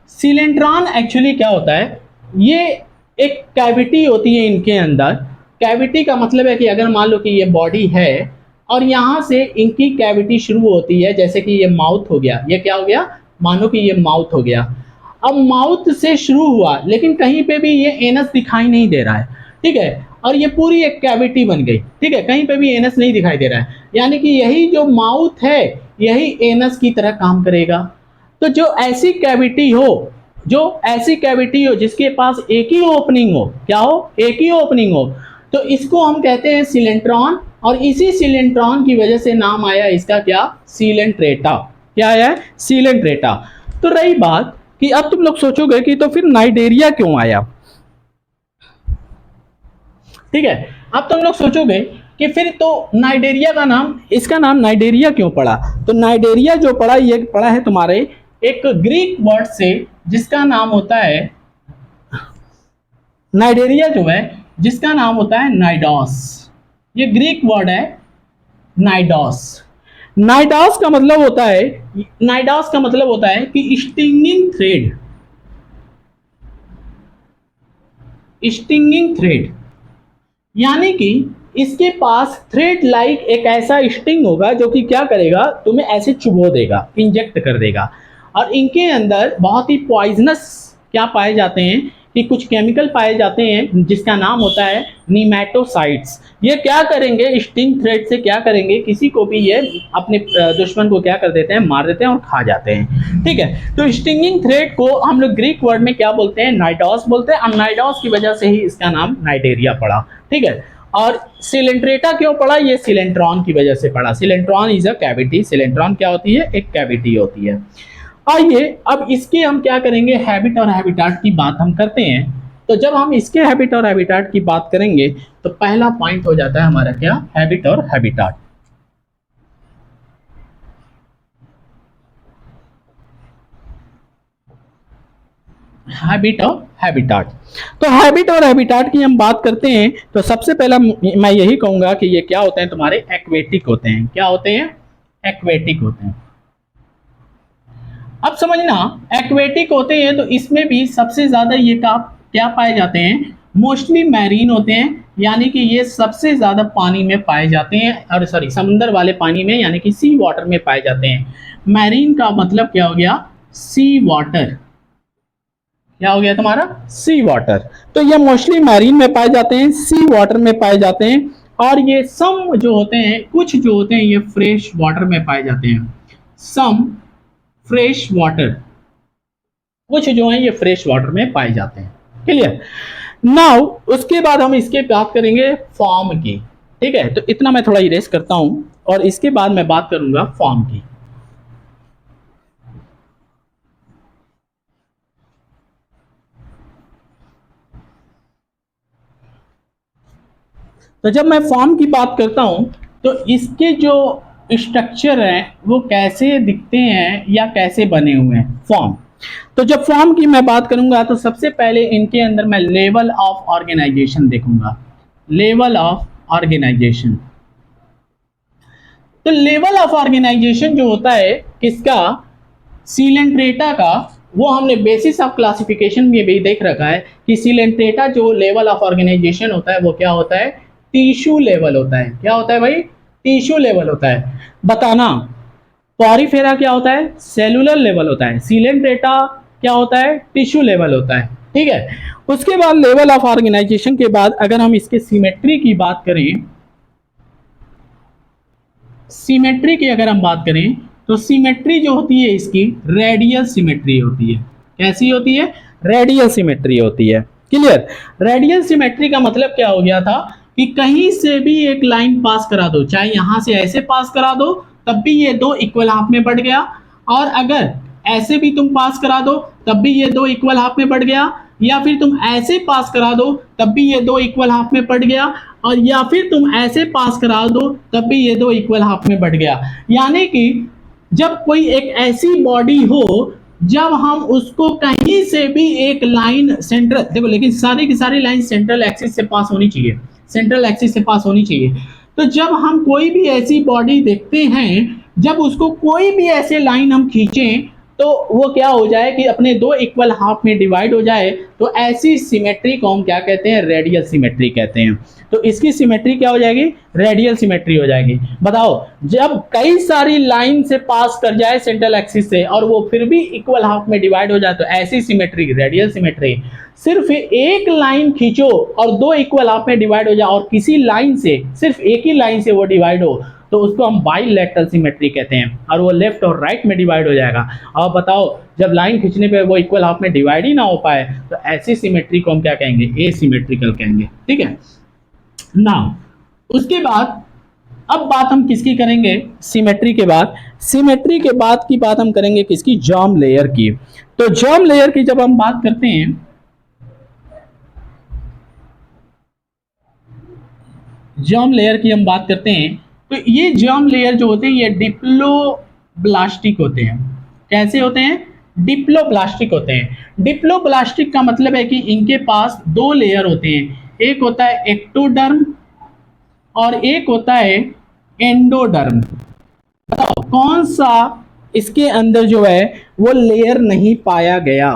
A: सीलेंट्रॉन एक्चुअली क्या होता है? ये एक कैविटी होती है इनके अंदर। कैविटी का मतलब है कि अगर मान लो कि ये बॉडी है और यहाँ से इनकी कैविटी शुरू होती है, जैसे कि ये माउथ हो गया, ये क्या हो गया? मानो कि ये माउथ हो गया। अब माउथ से शुरू हुआ लेकिन कहीं पे भी ये एनस दिखाई नहीं दे रहा है, ठीक है। और ये पूरी एक कैविटी बन गई, ठीक है, कहीं पे भी एनस नहीं दिखाई दे रहा है, यानी कि यही जो माउथ है यही एनस की तरह काम करेगा। तो जो ऐसी कैविटी हो, जो ऐसी कैविटी हो जिसके पास एक ही ओपनिंग हो, क्या हो, एक ही ओपनिंग हो, तो इसको हम कहते हैं सिलेंट्रॉन, और इसी सिलेंट्रॉन की वजह से नाम आया इसका क्या, सीलेंट्रेटा। क्या आया है, सीलेंट्रेटा। तो रही बात कि अब तुम लोग सोचोगे कि तो फिर नाइडेरिया क्यों आया, ठीक है, अब तुम लोग सोचोगे कि फिर तो नाइडेरिया का नाम, इसका नाम नाइडेरिया क्यों पड़ा। तो नाइडेरिया जो पड़ा, ये पड़ा है तुम्हारे एक ग्रीक वर्ड से जिसका नाम होता है, नाइडेरिया जो है जिसका नाम होता है नाइडॉस। ये ग्रीक वर्ड है नाइडॉस। नाइडॉस का मतलब होता है, नाइडॉस का मतलब होता है कि स्टिंगिंग थ्रेड, स्टिंगिंग थ्रेड, यानी कि इसके पास थ्रेड लाइक एक ऐसा स्टिंग होगा जो कि क्या करेगा, तुम्हें ऐसे चुभो देगा, इंजेक्ट कर देगा। और इनके अंदर बहुत ही पॉइजनस क्या पाए जाते हैं कि कुछ केमिकल पाए जाते हैं जिसका नाम होता है नीमेटोसाइट्स। ये क्या करेंगे, स्टिंग थ्रेड से क्या करेंगे, किसी को भी ये अपने दुश्मन को क्या कर देते हैं, मार देते हैं और खा जाते हैं, ठीक है। तो स्टिंगिंग थ्रेड को हम लोग ग्रीक वर्ड में क्या बोलते हैं, नाइडॉस बोलते हैं, और नाइडॉस की वजह से ही इसका नाम नाइडेरिया पड़ा, ठीक है। और सिलेंट्रेटा क्यों पड़ा, ये सिलेंट्रॉन की वजह से पड़ा। सिलेंट्रॉन इज अ कैविटी, सिलेंट्रॉन क्या होती है, एक कैविटी होती है। आइए अब इसके हम क्या करेंगे, हैबिट और हैबिटाट की बात हम करते हैं। तो जब हम इसके हैबिट और हैबिटाट की बात करेंगे तो पहला पॉइंट हो जाता है हमारा क्या, हैबिट और हैबिटाट। हैबिट और हैबिटाट। तो हैबिट और हैबिटाट की हम बात करते हैं तो सबसे पहला मैं यही कहूंगा कि ये क्या होते हैं, तुम्हारे एक्वेटिक होते हैं। क्या होते हैं, एक्वेटिक होते हैं। अब समझना, एक्वेटिक होते हैं तो इसमें भी सबसे ज्यादा ये क्या पाए जाते हैं, मोस्टली मैरीन होते हैं, यानी कि ये सबसे ज्यादा पानी में पाए जाते हैं, और सॉरी समुद्र वाले पानी में, यानी कि सी वाटर में पाए जाते हैं। मैरीन का मतलब क्या हो गया, सी वाटर। क्या हो गया तुम्हारा, सी वाटर। तो ये मोस्टली मैरीन में पाए जाते हैं, सी वाटर में पाए जाते हैं, और ये सम जो होते हैं, कुछ जो होते हैं ये फ्रेश वाटर में पाए जाते हैं। सम फ्रेश वाटर, कुछ जो है ये फ्रेश वाटर में पाए जाते हैं, क्लियर। नाउ उसके बाद हम इसके बात करेंगे फॉर्म की, ठीक है। तो इतना मैं थोड़ा इरेज करता हूं और इसके बाद मैं बात करूंगा फॉर्म की। तो जब मैं फॉर्म की बात करता हूं तो इसके जो स्ट्रक्चर हैं वो कैसे दिखते हैं या कैसे बने हुए हैं, फॉर्म। तो जब फॉर्म की मैं बात करूंगा तो सबसे पहले इनके अंदर मैं लेवल ऑफ ऑर्गेनाइजेशन देखूंगा, लेवल ऑफ ऑर्गेनाइजेशन। तो लेवल ऑफ ऑर्गेनाइजेशन जो होता है किसका, सीलेंट्रेटा का, वो हमने बेसिस ऑफ क्लासिफिकेशन में भी देख रखा है कि सीलेंट्रेटा जो लेवल ऑफ ऑर्गेनाइजेशन होता है वो क्या होता है, टिश्यू लेवल होता है। क्या होता है भाई, टिश्यू लेवल होता है। बताना, पॉरीफेरा क्या होता है, सेलुलर लेवल होता है, सीलेंट्रेटा क्या होता है, टिश्यू लेवल होता है, ठीक है। उसके बाद लेवल ऑफ ऑर्गेनाइजेशन के बाद अगर हम इसके सिमेट्री की बात करें, सिमेट्री की अगर हम बात करें तो सिमेट्री जो होती है इसकी रेडियल सिमेट्री होती है। कैसी होती है, रेडियल सिमेट्री होती है, क्लियर। रेडियल सिमेट्री का मतलब क्या हो गया था कि कहीं से भी एक लाइन पास करा दो, चाहे यहां से ऐसे पास करा दो तब भी ये दो इक्वल हाफ में बढ़ गया, और अगर ऐसे भी तुम पास करा दो तब भी ये दो इक्वल हाफ में बढ़ गया, या फिर तुम ऐसे पास करा दो तब भी ये दो इक्वल हाफ में बढ़ गया, और या फिर तुम ऐसे पास करा दो तब भी ये दो इक्वल हाफ में बढ़ गया। यानी कि जब कोई एक ऐसी बॉडी हो जब हम उसको कहीं से भी एक लाइन सेंट्रल, देखो लेकिन सारी की सारी लाइन सेंट्रल एक्सिस से पास होनी चाहिए, सेंट्रल एक्सिस से पास होनी चाहिए। तो जब हम कोई भी ऐसी बॉडी देखते हैं, जब उसको कोई भी ऐसे लाइन हम खींचें तो वो क्या हो जाए कि अपने दो इक्वल हाफ में डिवाइड हो जाए, तो ऐसी सिमेट्री को हम क्या कहते हैं, रेडियल सिमेट्री कहते हैं। तो इसकी सिमेट्री क्या हो जाएगी, रेडियल सिमेट्री हो जाएगी। बताओ, जब कई सारी लाइन से पास कर जाए सेंट्रल एक्सिस से और वो फिर भी इक्वल हाफ में डिवाइड हो जाए, तो ऐसी सिमेट्री रेडियल सिमेट्री। सिर्फ एक लाइन खींचो और दो इक्वल हाफ में डिवाइड हो जाए और किसी लाइन से, सिर्फ एक ही लाइन से वो डिवाइड हो, तो उसको हम बाइलेटरल सिमेट्री कहते हैं, और वो लेफ्ट और राइट में डिवाइड हो जाएगा। अब बताओ, जब लाइन खींचने पे वो इक्वल हाफ में डिवाइड ही ना हो पाए, तो ऐसी सिमेट्री को हम क्या कहेंगे, एसिमेट्रिकल कहेंगे। ठीक है नाउ, उसके बाद अब बात हम किसकी करेंगे, सिमेट्री के बाद, सिमेट्री के बाद की बात हम करेंगे किसकी, जर्म लेयर की। तो जर्म लेयर की जब हम बात करते हैं, जर्म लेयर की हम बात करते हैं, तो ये जर्म लेयर जो होते हैं ये डिप्लोब्लास्टिक होते हैं। कैसे होते हैं, डिप्लोब्लास्टिक होते हैं। डिप्लोब्लास्टिक का मतलब है कि इनके पास दो लेयर होते हैं, एक होता है एक्टोडर्म और एक होता है एंडोडर्म। बताओ कौन सा इसके अंदर जो है वो लेयर नहीं पाया गया,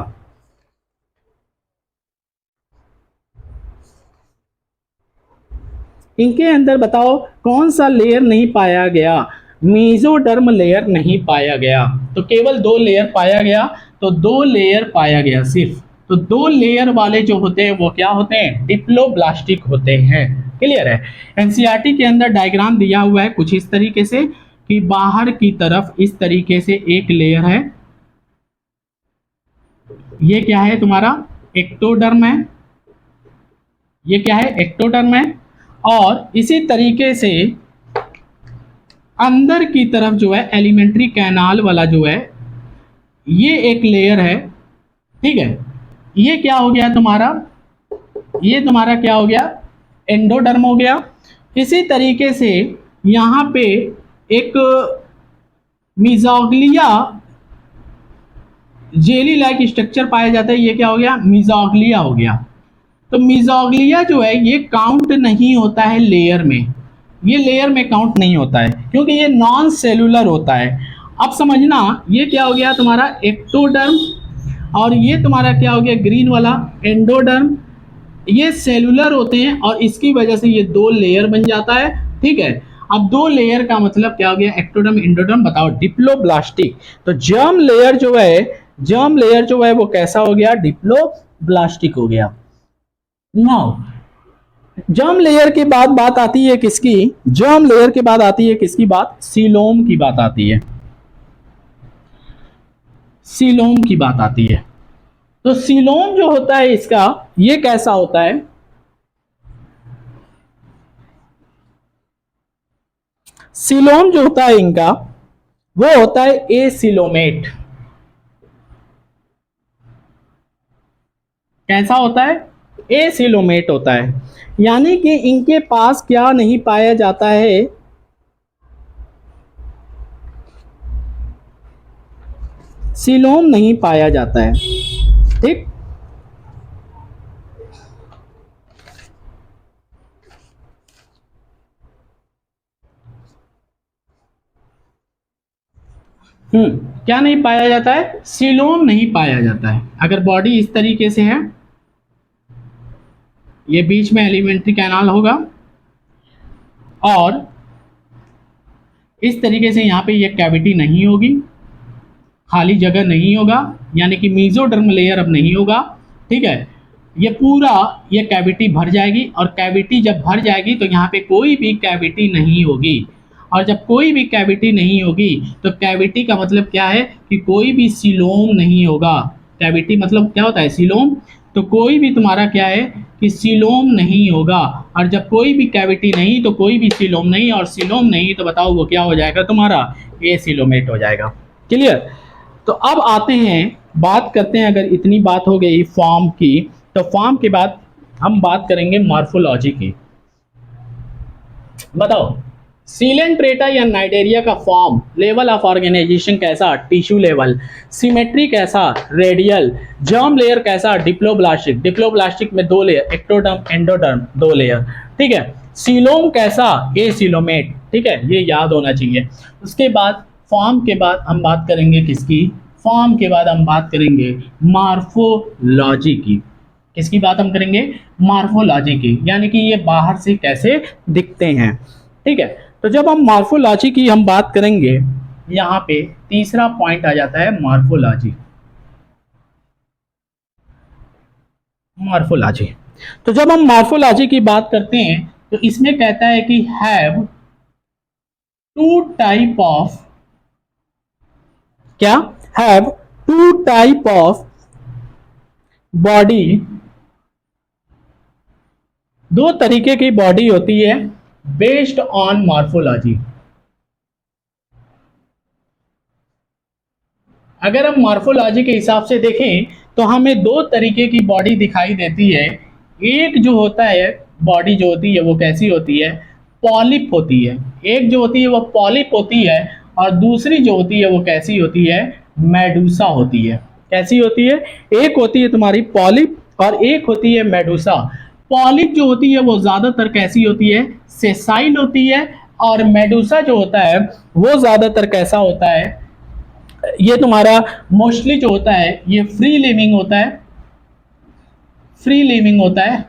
A: इनके अंदर बताओ कौन सा लेयर नहीं पाया गया, मेसोडर्म लेयर नहीं पाया गया। तो केवल दो लेयर पाया गया, तो दो लेयर पाया गया सिर्फ। तो दो लेयर वाले जो होते हैं वो क्या होते हैं, डिप्लोब्लास्टिक होते हैं। क्लियर है। एनसीईआरटी के अंदर डायग्राम दिया हुआ है कुछ इस तरीके से कि बाहर की तरफ इस तरीके से एक लेयर है, ये क्या है तुम्हारा एक्टोडर्म है, ये क्या है एक्टोडर्म है, और इसी तरीके से अंदर की तरफ जो है एलिमेंट्री कैनाल वाला जो है ये एक लेयर है। ठीक है, ये क्या हो गया तुम्हारा, ये तुम्हारा क्या हो गया, एंडोडर्म हो गया। इसी तरीके से यहाँ पे एक मिजोग्लिया जेली लाइक स्ट्रक्चर पाया जाता है, ये क्या हो गया, मिजोग्लिया हो गया। तो मिजोग्लिया जो है ये काउंट नहीं होता है लेयर में, ये लेयर में काउंट नहीं होता है क्योंकि ये नॉन सेलुलर होता है। अब समझना, ये क्या हो गया तुम्हारा एक्टोडर्म, और ये तुम्हारा क्या हो गया ग्रीन वाला एंडोडर्म, ये सेलुलर होते हैं और इसकी वजह से ये दो लेयर बन जाता है। ठीक है, अब दो लेयर का मतलब क्या हो गया, एक्टोडर्म एंडोडर्म। बताओ डिप्लोब्लास्टिक। तो जर्म लेयर जो है, जर्म लेयर जो है वो कैसा हो गया, डिप्लोब्लास्टिक हो गया। नाउ जर्म लेयर के बाद बात आती है किसकी, जर्म लेयर के बाद आती है किसकी बात, सीलोम की बात आती है, सीलोम की बात आती है। तो सीलोम जो होता है इसका, ये कैसा होता है, सीलोम जो होता है इनका वो होता है एसिलोमेट। कैसा होता है, एसिलोमेट होता है, यानी कि इनके पास क्या नहीं पाया जाता है, सीलोम नहीं पाया जाता है। ठीक, क्या नहीं पाया जाता है, सीलोम नहीं पाया जाता है। अगर बॉडी इस तरीके से है, ये बीच में एलिमेंट्री कैनाल होगा और इस तरीके से यहाँ पे ये कैविटी नहीं होगी, खाली जगह नहीं होगा, यानी कि मेसोडर्म लेयर अब नहीं होगा। ठीक है, ये पूरा ये कैविटी भर जाएगी, और कैविटी जब भर जाएगी तो यहाँ पे कोई भी कैविटी नहीं होगी, और जब कोई भी कैविटी नहीं होगी तो कैविटी का मतलब क्या है कि कोई भी सीलोम नहीं होगा। कैविटी मतलब क्या होता है, सीलोम। तो कोई भी तुम्हारा क्या है कि सीलोम नहीं होगा, और जब कोई भी कैविटी नहीं तो कोई भी सीलोम नहीं, और सीलोम नहीं तो बताओ वो क्या हो जाएगा तुम्हारा, एसिलोमेट हो जाएगा। क्लियर। तो अब आते हैं, बात करते हैं, अगर इतनी बात हो गई फॉर्म की, तो फॉर्म के बाद हम बात करेंगे मॉर्फोलॉजी की। बताओ सीलेंट्रेटा या नाइडेरिया का फॉर्म, लेवल ऑफ ऑर्गेनाइजेशन कैसा, टिश्यू लेवल, सिमेट्री कैसा, रेडियल, जर्म लेयर कैसा, डिप्लोब्लास्टिक, डिप्लोब्लास्टिक में दो लेयर, एक्टोडर्म एंडोडर्म दो लेयर। ठीक है, सीलोम कैसा, एसिलोमेट। ठीक है, ये याद होना चाहिए। उसके बाद फॉर्म के बाद हम बात करेंगे किसकी, फॉर्म के बाद हम बात करेंगे मॉर्फोलॉजी की। किसकी बात हम करेंगे? मॉर्फोलॉजी की, यानी कि ये बाहर से कैसे दिखते हैं। ठीक है, तो जब हम मॉर्फोलॉजी की हम बात करेंगे, यहाँ पे तीसरा पॉइंट आ जाता है मॉर्फोलॉजी। मॉर्फोलॉजी, तो जब हम मॉर्फोलॉजी की बात करते हैं तो इसमें कहता है कि हैव टू टाइप ऑफ, क्या? Have two type of body, दो तरीके की बॉडी होती है बेस्ड ऑन मॉर्फोलॉजी। अगर हम मॉर्फोलॉजी के हिसाब से देखें तो हमें दो तरीके की बॉडी दिखाई देती है। एक जो होता है बॉडी जो होती है वो कैसी होती है? पॉलिप होती है। एक जो होती है वो पॉलिप होती है, और दूसरी जो होती है वो कैसी होती है? मेडूसा होती है। कैसी होती है? एक होती है तुम्हारी पॉलिप और एक होती है मेडूसा। पॉलिप जो होती है वो ज्यादातर कैसी होती है? सेसाइल होती है, और मेडूसा जो होता है वो ज्यादातर कैसा होता है? ये तुम्हारा मोस्टली जो होता है ये फ्री लिविंग होता है। फ्री लिविंग होता है,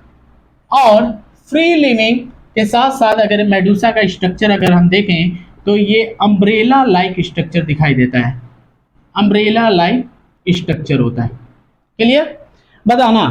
A: और फ्री लिविंग के साथ साथ अगर मेडूसा का स्ट्रक्चर अगर हम देखें तो ये अम्ब्रेला लाइक स्ट्रक्चर दिखाई देता है। अम्ब्रेला लाइक स्ट्रक्चर होता है। क्लियर? बताना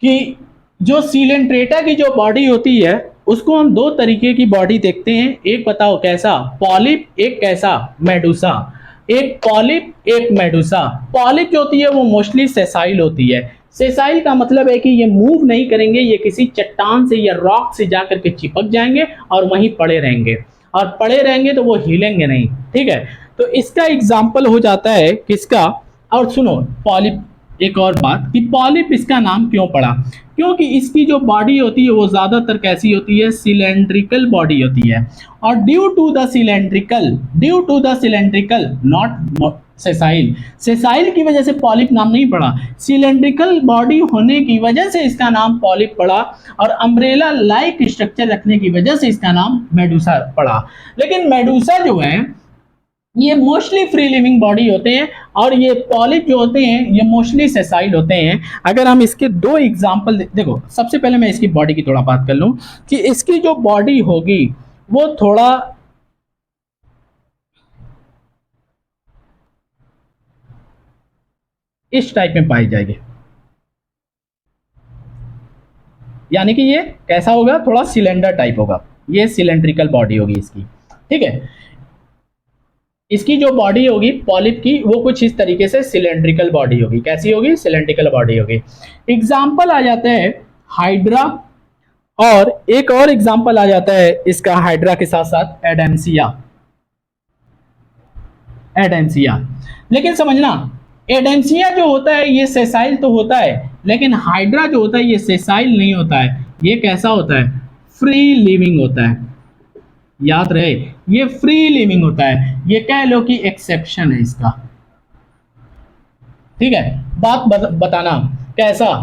A: कि जो सिलेंट्रेटा की जो बॉडी होती है उसको हम दो तरीके की बॉडी देखते हैं। एक बताओ कैसा? पॉलिप, एक कैसा? मेडूसा। एक पॉलिप, एक मेडूसा। पॉलिप जो होती है वो मोस्टली सेसाइल होती है। सेसाइल का मतलब है कि ये मूव नहीं करेंगे, ये किसी चट्टान से या रॉक से जाकर के चिपक जाएंगे और वहीं पड़े रहेंगे, और पड़े रहेंगे तो वो हिलेंगे नहीं। ठीक है, तो इसका एग्जाम्पल हो जाता है किसका? और सुनो, पॉलिप, एक और बात कि पॉलिप इसका नाम क्यों पड़ा? क्योंकि इसकी जो बॉडी होती है वो ज्यादातर कैसी होती है? सिलेंड्रिकल बॉडी होती है। और due to the cylindrical not sessile, sessile की वजह से पॉलिप नाम नहीं पड़ा, सिलेंड्रिकल बॉडी होने की वजह से इसका नाम पॉलिप पड़ा, और अम्ब्रेला लाइक स्ट्रक्चर रखने की वजह से इसका नाम मेडूसा पड़ा। लेकिन मेडूसा जो है ये मोस्टली फ्री लिविंग बॉडी होते हैं, और ये पॉलिप जो होते हैं ये मोस्टली सेसाइल होते हैं। अगर हम इसके दो एग्जांपल देखो, सबसे पहले मैं इसकी बॉडी की थोड़ा बात कर लूं कि इसकी जो बॉडी होगी वो थोड़ा इस टाइप में पाई जाएगी, यानी कि ये कैसा होगा? थोड़ा सिलेंडर टाइप होगा, ये सिलेंड्रिकल बॉडी होगी इसकी। ठीक है, इसकी जो बॉडी होगी पॉलिप की वो कुछ इस तरीके से सिलेंड्रिकल बॉडी होगी। कैसी होगी? सिलेंड्रिकल बॉडी होगी। एग्जाम्पल आ जाते हैं हाइड्रा, और एक और एग्जाम्पल आ जाता है इसका हाइड्रा के साथ साथ एडेंसिया। एडेंसिया, लेकिन समझना एडेंसिया जो होता है ये सेसाइल तो होता है, लेकिन हाइड्रा जो होता है ये सेसाइल नहीं होता है। ये कैसा होता है? फ्री लिविंग होता है। याद रहे, ये फ्री लिविंग होता है, ये कह लो कि एक्सेप्शन है इसका। ठीक है, बताना कैसा?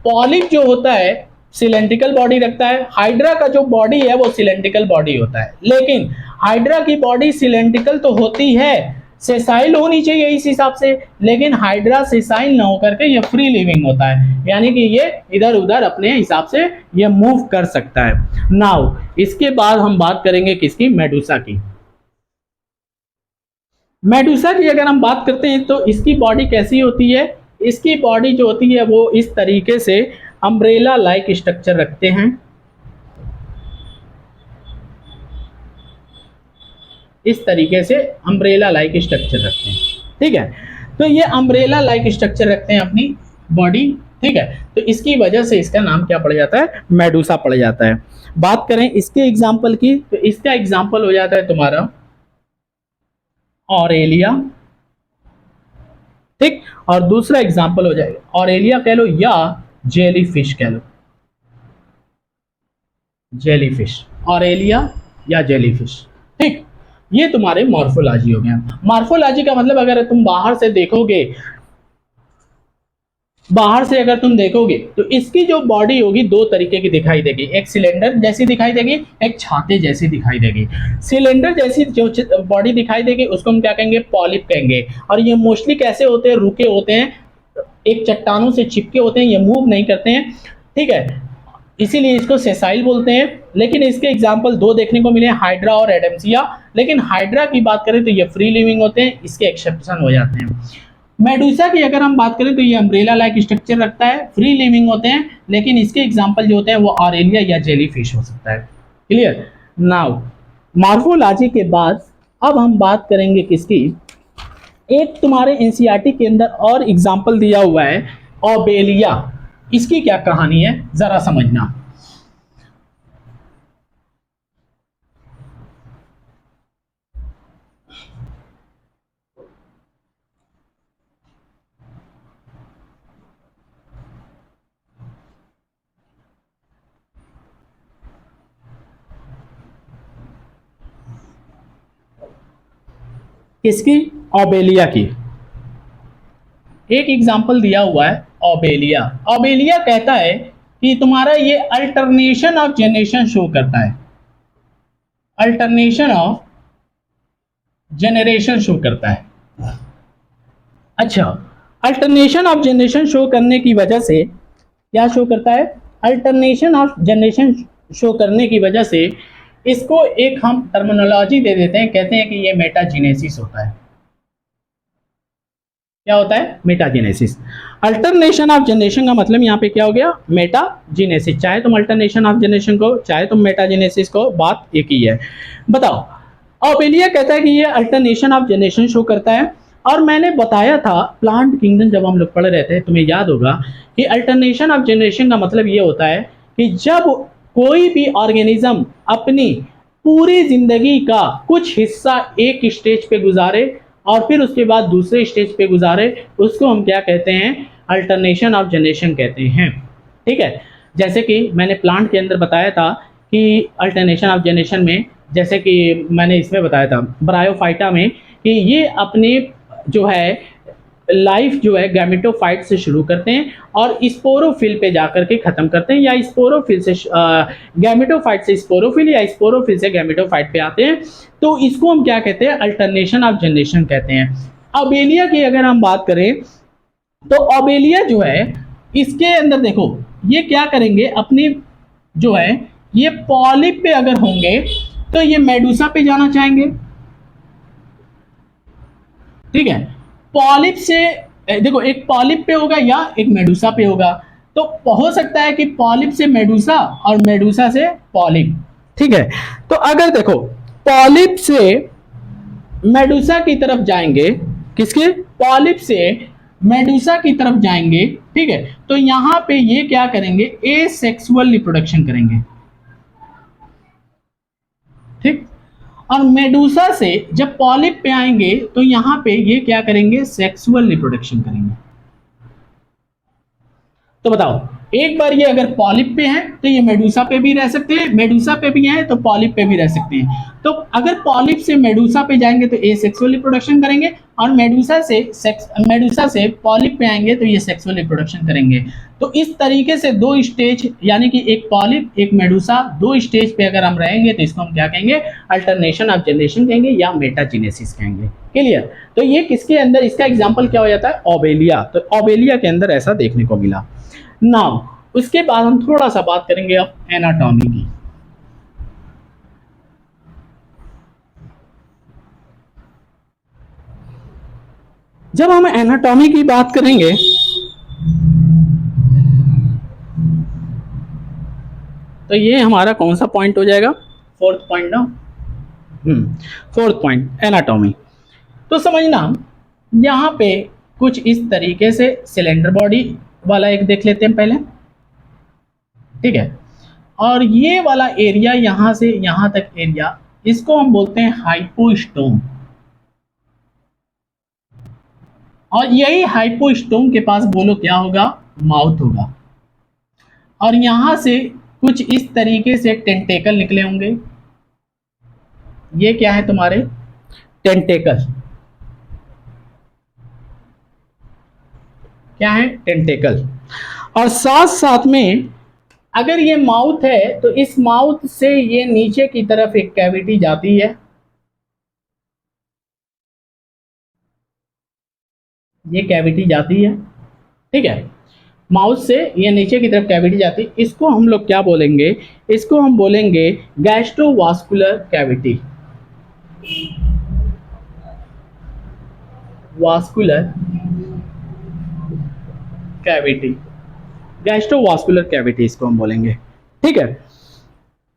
A: पॉलिप जो होता है सिलेंड्रिकल बॉडी रखता है, हाइड्रा का जो बॉडी है वो सिलेंड्रिकल बॉडी होता है, लेकिन हाइड्रा की बॉडी सिलेंड्रिकल तो होती है, सेसाइल होनी चाहिए इस हिसाब से, लेकिन हाइड्रा सेसाइल ना होकर के ये फ्री लिविंग होता है, यानी कि ये इधर उधर अपने हिसाब से ये मूव कर सकता है। नाउ इसके बाद हम बात करेंगे किसकी? मेडूसा की। मेडूसा की अगर हम बात करते हैं तो इसकी बॉडी कैसी होती है? इसकी बॉडी जो होती है वो इस तरीके से अम्ब्रेला लाइक स्ट्रक्चर रखते हैं। इस तरीके से अम्ब्रेला लाइक स्ट्रक्चर रखते हैं। ठीक है, तो ये अम्ब्रेला लाइक स्ट्रक्चर रखते हैं अपनी बॉडी। ठीक है, तो इसकी वजह से इसका नाम क्या पड़ जाता है? मेडूसा पड़ जाता है। बात करें इसके एग्जाम्पल की तो इसका एग्जाम्पल हो जाता है तुम्हारा ऑरेलिया। ठीक, और दूसरा एग्जाम्पल हो जाएगा ऑरेलिया कह लो या जेलीफिश कह लो। जेलीफिश, ऑरेलिया या जेलीफिश। ठीक, ये तुम्हारे मॉर्फोलॉजी हो गया। मॉर्फोलॉजी का मतलब अगर तुम बाहर से देखोगे बाहर से अगर तुम देखोगे तो इसकी जो बॉडी होगी दो तरीके की दिखाई देगी, एक सिलेंडर जैसी दिखाई देगी, एक छाते जैसी दिखाई देगी। सिलेंडर जैसी जो बॉडी दिखाई देगी उसको हम क्या कहेंगे, पॉलिप कहेंगे। और ये मोस्टली कैसे होते हैं, रुके होते हैं, एक चट्टानों से चिपके होते हैं, ये मूव नहीं करते हैं, ठीक है, इसीलिए इसको सेसाइल बोलते हैं। लेकिन इसके एग्जाम्पल दो देखने को मिले, हाइड्रा और एडम्सिया। लेकिन हाइड्रा की बात करें तो ये फ्री लिविंग होते हैं, इसके एक्सेप्शन हो जाते हैं। मेडुसा की अगर हम बात करें तो ये अम्ब्रेला लाइक स्ट्रक्चर रखता है, फ्री लिविंग होते हैं, लेकिन इसके एग्जाम्पल जो होते हैं वो ऑरेलिया या जेली फिश हो सकता है। क्लियर। नाउ मार्फोलॉजी के बाद अब हम बात करेंगे किसकी, एक तुम्हारे एनसीईआरटी के अंदर और एग्जाम्पल दिया हुआ है ओबेलिया। इसकी क्या कहानी है जरा समझना। किसकी, ओबेलिया की। एक एग्जाम्पल दिया हुआ है ओबेलिया। ओबेलिया कहता है कि तुम्हारा ये अल्टरनेशन ऑफ जनरेशन शो करता है, अल्टरनेशन ऑफ जनरेशन शो करता है। अच्छा, अल्टरनेशन ऑफ जनरेशन शो करने की वजह से क्या शो करता है, अल्टरनेशन ऑफ जनरेशन शो करने की वजह से इसको एक हम टर्मिनोलॉजी दे देते हैं, कहते हैं कि ये मेटाजेनेसिस होता है। क्या होता है, मेटाजेनेसिस। अल्टरनेशन ऑफ जनरेशन का मतलब यहाँ पे क्या हो गया, मेटाजेनेसिस। चाहे तुम अल्टरनेशन ऑफ जनरेशन को चाहे तुम मेटाजेनेसिस को, बात एक ही है। बताओ, ओबेलिया कहता है कि ये अल्टरनेशन ऑफ जनरेशन शो करता है। और मैंने बताया था प्लांट किंगडम जब हम लोग पढ़ रहे थे, तुम्हें याद होगा कि अल्टरनेशन ऑफ जनरेशन का मतलब ये होता है कि जब कोई भी ऑर्गेनिज्म अपनी पूरी जिंदगी का कुछ हिस्सा एक स्टेज पे गुजारे और फिर उसके बाद दूसरे स्टेज पे गुजारे, उसको हम क्या कहते हैं, अल्टरनेशन ऑफ जनरेशन कहते हैं। ठीक है, जैसे कि मैंने प्लांट के अंदर बताया था कि अल्टरनेशन ऑफ जनरेशन में, जैसे कि मैंने इसमें बताया था ब्रायोफाइटा में, कि ये अपने जो है लाइफ जो है गैमेटोफाइट से शुरू करते हैं और स्पोरोफिल पे जाकर के खत्म करते हैं, या स्पोरोफिल से गैमेटोफाइट से स्पोरोफिल या स्पोरोफिल से गैमेटोफाइट पे आते हैं। तो इसको हम क्या कहते हैं, अल्टरनेशन ऑफ जनरेशन कहते हैं। ओबेलिया की अगर हम बात करें तो ओबेलिया जो है इसके अंदर देखो ये क्या करेंगे, अपनी जो है ये पॉलिप पे अगर होंगे तो ये मेडुसा पे जाना चाहेंगे। ठीक है, पॉलिप से देखो एक पॉलिप पे होगा या एक मेडुसा पे होगा, तो हो सकता है कि पॉलिप से मेडुसा और मेडुसा से पॉलिप। ठीक है, तो अगर देखो पॉलिप से मेडुसा की तरफ जाएंगे, किसके, पॉलिप से मेडुसा की तरफ जाएंगे, ठीक है, तो यहां पे ये क्या करेंगे, एसेक्सुअल रिप्रोडक्शन करेंगे। ठीक, और मेडुसा से जब पॉलिप पे आएंगे तो यहां पे ये क्या करेंगे, सेक्सुअल रिप्रोडक्शन करेंगे। तो बताओ, एक बार ये अगर पॉलिप पे हैं तो ये मेडुसा पे भी रह सकते हैं, मेडुसा पे भी हैं तो पॉलिप पे भी रह सकते हैं। तो अगर पॉलिप से मेडुसा पे जाएंगे तो ये सेक्सुअल रिप्रोडक्शन करेंगे, और मेडुसा से पॉलिप पे आएंगे तो ये सेक्सुअल रिप्रोडक्शन करेंगे। तो इस तरीके से दो स्टेज, यानी कि एक पॉलिप एक मेडुसा, दो स्टेज पे अगर हम रहेंगे तो इसको हम क्या कहेंगे, अल्टरनेशन ऑफ जनरेशन कहेंगे या मेटाजेनेसिस कहेंगे। क्लियर। तो ये किसके अंदर, इसका एग्जाम्पल क्या हो जाता है, ओबेलिया। तो ओबेलिया के अंदर ऐसा देखने को मिला। नाउ उसके बाद हम थोड़ा सा बात करेंगे अब एनाटॉमी की। जब हम एनाटॉमी की बात करेंगे तो ये हमारा कौन सा पॉइंट हो जाएगा, फोर्थ पॉइंट ना। Fourth point anatomy. तो समझना यहां पे कुछ इस तरीके से सिलेंडर बॉडी वाला एक देख लेते हैं पहले। ठीक है, और ये वाला एरिया यहां से यहां तक एरिया, इसको हम बोलते हैं हाइपोस्टोम। और यही हाइपोस्टोम के पास बोलो क्या होगा, माउथ होगा। और यहां से कुछ इस तरीके से टेंटेकल निकले होंगे। ये क्या है तुम्हारे, टेंटेकल। क्या है, टेंटेकल। और साथ साथ में अगर ये माउथ है तो इस माउथ से ये नीचे की तरफ एक कैविटी जाती है, ये कैविटी जाती है, ठीक है। माउथ से ये नीचे की तरफ कैविटी जाती है, इसको हम लोग क्या बोलेंगे, इसको हम बोलेंगे gastrovascular cavity, vascular cavity, gastrovascular cavity इसको हम बोलेंगे, ठीक है।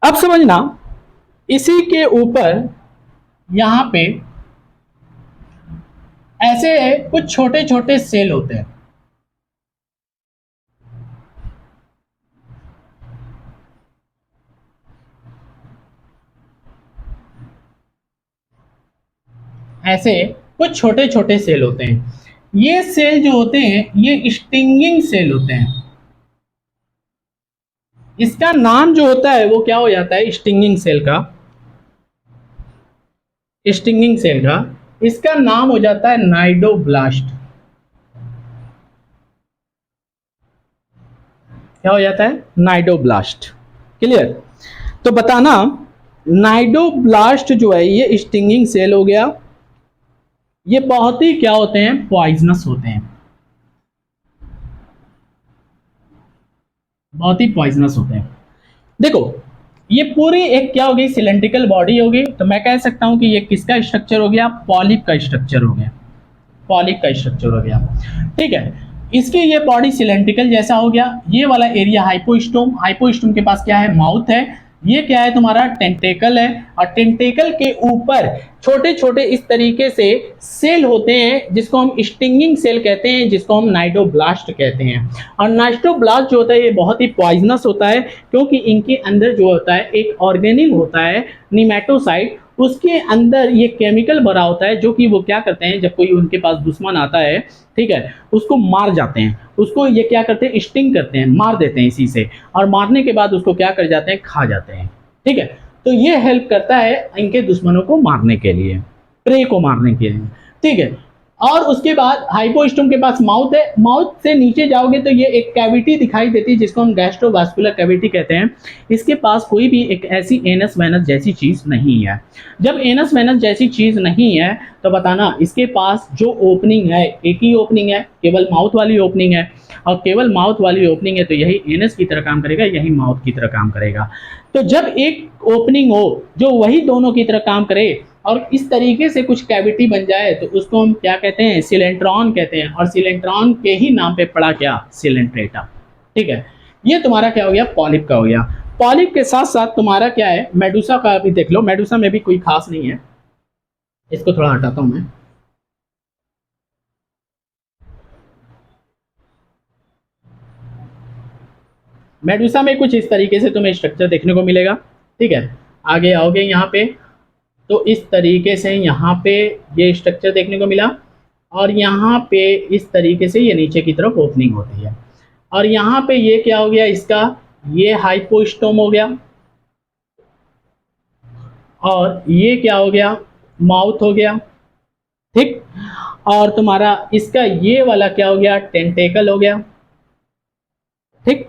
A: अब समझना, इसी के ऊपर यहां पे ऐसे कुछ छोटे छोटे सेल होते हैं, ऐसे कुछ छोटे छोटे सेल होते हैं। ये सेल जो होते हैं ये स्टिंगिंग सेल होते हैं। इसका नाम जो होता है वो क्या हो जाता है, स्टिंगिंग सेल का, स्टिंगिंग सेल का इसका नाम हो जाता है नाइडोब्लास्ट। क्या हो जाता है, नाइडोब्लास्ट। क्लियर। तो बताना, नाइडोब्लास्ट जो है ये स्टिंगिंग सेल हो गया, ये बहुत ही क्या होते हैं, पॉइजनस होते हैं, बहुत ही पॉइजनस होते हैं। देखो, ये पूरी एक क्या होगी, सिलेंड्रिकल बॉडी होगी, तो मैं कह सकता हूं कि ये किसका स्ट्रक्चर हो गया, पॉलिप का स्ट्रक्चर हो गया, पॉलिप का स्ट्रक्चर हो गया, ठीक है। इसकी ये बॉडी सिलेंड्रिकल जैसा हो गया, ये वाला एरिया हाइपोस्टोम, हाइपोस्टोम के पास क्या है, माउथ है, ये क्या है तुम्हारा, टेंटेकल है, और टेंटेकल के ऊपर छोटे छोटे इस तरीके से सेल होते हैं जिसको हम स्टिंगिंग सेल कहते हैं, जिसको हम नाइडोब्लास्ट कहते हैं। और नाइडोब्लास्ट जो होता है ये बहुत ही पॉइजनस होता है, क्योंकि इनके अंदर जो होता है एक ऑर्गेनिल होता है, निमेटोसाइट, उसके अंदर ये केमिकल भरा होता है, जो कि वो क्या करते हैं, जब कोई उनके पास दुश्मन आता है, ठीक है, उसको मार जाते हैं, उसको ये क्या करते हैं, स्टिंग करते हैं, मार देते हैं इसी से, और मारने के बाद उसको क्या कर जाते हैं, खा जाते हैं, ठीक है। तो ये हेल्प करता है इनके दुश्मनों को मारने के लिए, प्रे को मारने के लिए, ठीक है। और उसके बाद हाइपोस्टोम के पास माउथ है, माउथ से नीचे जाओगे तो ये एक कैविटी दिखाई देती है जिसको हम गैस्ट्रोवास्कुलर कैविटी कहते हैं। इसके पास कोई भी एक ऐसी एनस वेनस जैसी चीज नहीं है। जब एनस वेनस जैसी चीज नहीं है तो बताना, इसके पास जो ओपनिंग है एक ही ओपनिंग है, केवल माउथ वाली ओपनिंग है, और केवल माउथ वाली ओपनिंग है तो यही एनस की तरह काम करेगा, यही माउथ की तरह काम करेगा। तो जब एक ओपनिंग हो जो वही दोनों की तरह काम करे और इस तरीके से कुछ कैविटी बन जाए तो उसको हम क्या कहते हैं, सिलेंट्रॉन कहते हैं, और सिलेंट्रॉन के ही नाम पे पड़ा क्या, सिलेंट्रेटा, ठीक है। ये तुम्हारा क्या हो गया, पॉलिप का हो गया। पॉलिप के साथ साथ तुम्हारा क्या है, मेडुसा का भी देख लो, मेडुसा में भी कोई खास नहीं है, इसको थोड़ा हटाता हूं मैं। मेडुसा में कुछ इस तरीके से तुम्हें स्ट्रक्चर देखने को मिलेगा, ठीक है। आगे आओगे यहाँ पे तो इस तरीके से यहाँ पे ये स्ट्रक्चर देखने को मिला, और यहाँ पे इस तरीके से ये नीचे की तरफ ओपनिंग होती है, और यहाँ पे ये क्या हो गया इसका, ये हाइपोस्टोम हो गया, और ये क्या हो गया, माउथ हो गया, ठीक। और तुम्हारा इसका ये वाला क्या हो गया, टेंटेकल हो गया, ठीक।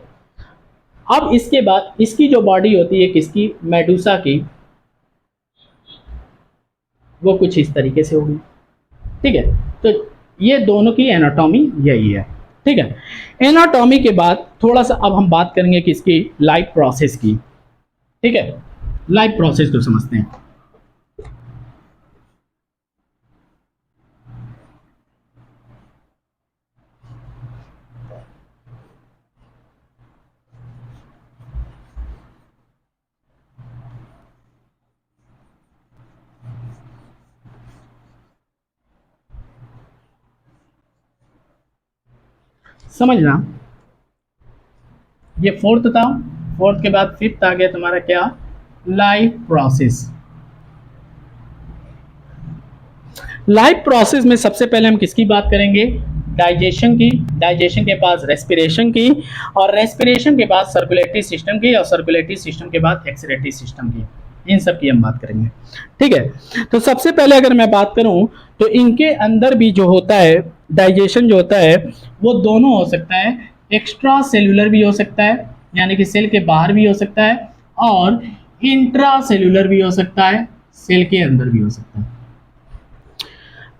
A: अब इसके बाद इसकी जो बॉडी होती है किसकी, मेडुसा की, वो कुछ इस तरीके से होगी, ठीक है। तो ये दोनों की एनाटॉमी यही है, ठीक है। एनाटॉमी के बाद थोड़ा सा अब हम बात करेंगे किसकी, लाइफ प्रोसेस की, ठीक है। लाइफ प्रोसेस को समझते हैं। समझना, ये फोर्थ था, फोर्थ के बाद फिफ्थ आ गया तुम्हारा क्या, लाइफ प्रोसेस। लाइफ प्रोसेस में सबसे पहले हम किसकी बात करेंगे, डाइजेशन की, डाइजेशन के पास रेस्पिरेशन की, और रेस्पिरेशन के बाद सर्कुलेटरी सिस्टम की, और सर्कुलेटरी सिस्टम के बाद एक्सक्रीटरी सिस्टम की। इन सब की हम बात करेंगे। ठीक है, तो सबसे पहले अगर मैं बात करूं तो इनके अंदर भी जो होता है डाइजेशन जो होता है वो दोनों हो सकता है, एक्स्ट्रा सेल्यूलर भी हो सकता है यानी कि सेल के बाहर भी हो सकता है, और इंट्रा सेल्यूलर भी हो सकता है, सेल के अंदर भी हो सकता है।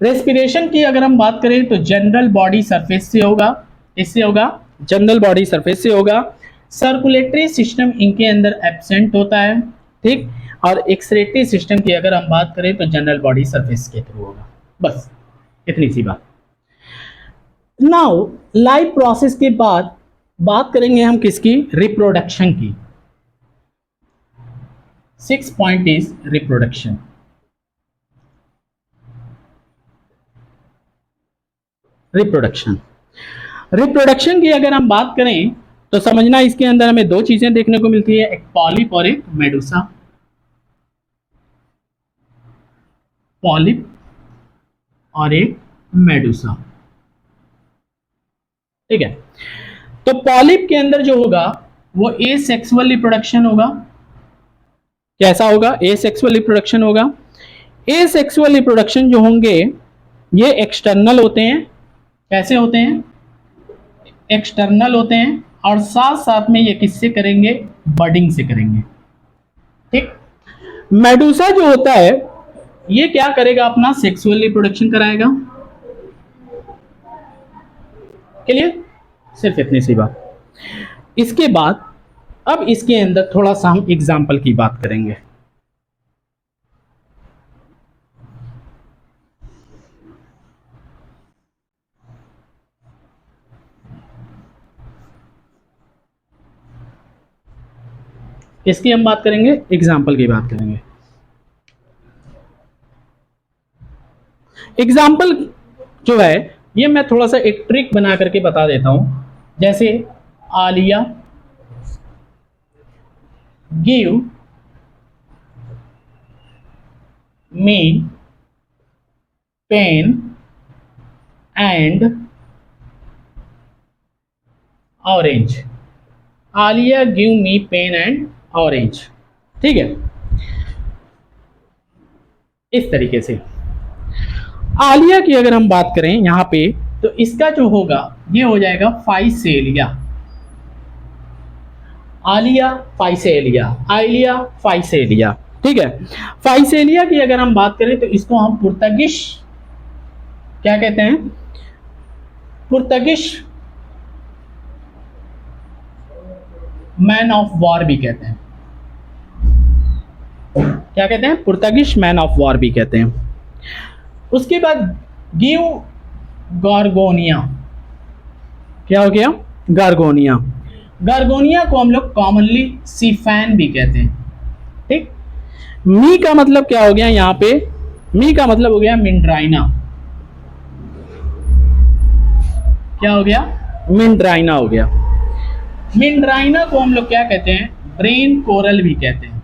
A: रेस्पिरेशन की अगर हम बात करें तो जनरल बॉडी सरफेस से होगा, इससे होगा, जनरल बॉडी सरफेस से होगा। सर्कुलेटरी सिस्टम इनके अंदर एब्सेंट होता है, ठीक, और एक्सक्रीटरी सिस्टम की अगर हम बात करें तो जनरल बॉडी सरफेस के थ्रू होगा। बस इतनी सी बात। नाउ लाइफ प्रोसेस के बाद बात करेंगे हम किसकी, रिप्रोडक्शन की। 6 point is reproduction. Reproduction reproduction की अगर हम बात करें तो समझना इसके अंदर हमें दो चीजें देखने को मिलती है, एक पॉलिप और एक मेडुसा। पॉलिप और एक मेडुसा, ठीक है। तो पॉलिप के अंदर जो होगा वो एसेक्सुअल रिप्रोडक्शन होगा। कैसा होगा, एसेक्सुअल रिप्रोडक्शन होगा। एसेक्सुअल रिप्रोडक्शन जो होंगे ये एक्सटर्नल होते हैं। कैसे होते हैं, एक्सटर्नल होते हैं, और साथ साथ में ये किससे करेंगे, बडिंग से करेंगे, ठीक। मेडुसा जो होता है ये क्या करेगा, अपना सेक्सुअल रिप्रोडक्शन कराएगा। क्लियर, सिर्फ इतनी सी बात। इसके बाद अब इसके अंदर थोड़ा सा हम एग्जाम्पल की बात करेंगे। इसकी हम बात करेंगे, एग्जाम्पल की बात करेंगे। एग्जाम्पल जो है ये मैं थोड़ा सा एक ट्रिक बना करके बता देता हूं। जैसे Alia give me pen and orange. Alia give me pen and orange, ठीक है। इस तरीके से आलिया की अगर हम बात करें यहां पे तो इसका जो होगा ये हो जाएगा फाइसेलिया। आलिया फाइसेलिया, आइलिया फाइसेलिया, ठीक है। फाइसेलिया की अगर हम बात करें तो इसको हम पुर्तगिश क्या कहते हैं, पुर्तगिश मैन ऑफ वॉर भी कहते हैं। क्या कहते हैं, पुर्तगिश मैन ऑफ वॉर भी कहते हैं। उसके बाद गिव गार्गोनिया, क्या हो गया, गार्गोनिया। गार्गोनिया को हम लोग कॉमनली सीफैन भी कहते हैं, ठीक। मी का मतलब क्या हो गया यहां पे, मी का मतलब हो गया मिंड्राइना। क्या हो गया, मिंड्राइना हो गया। मिंड्राइना को हम लोग क्या कहते हैं, ब्रेन कोरल भी कहते हैं।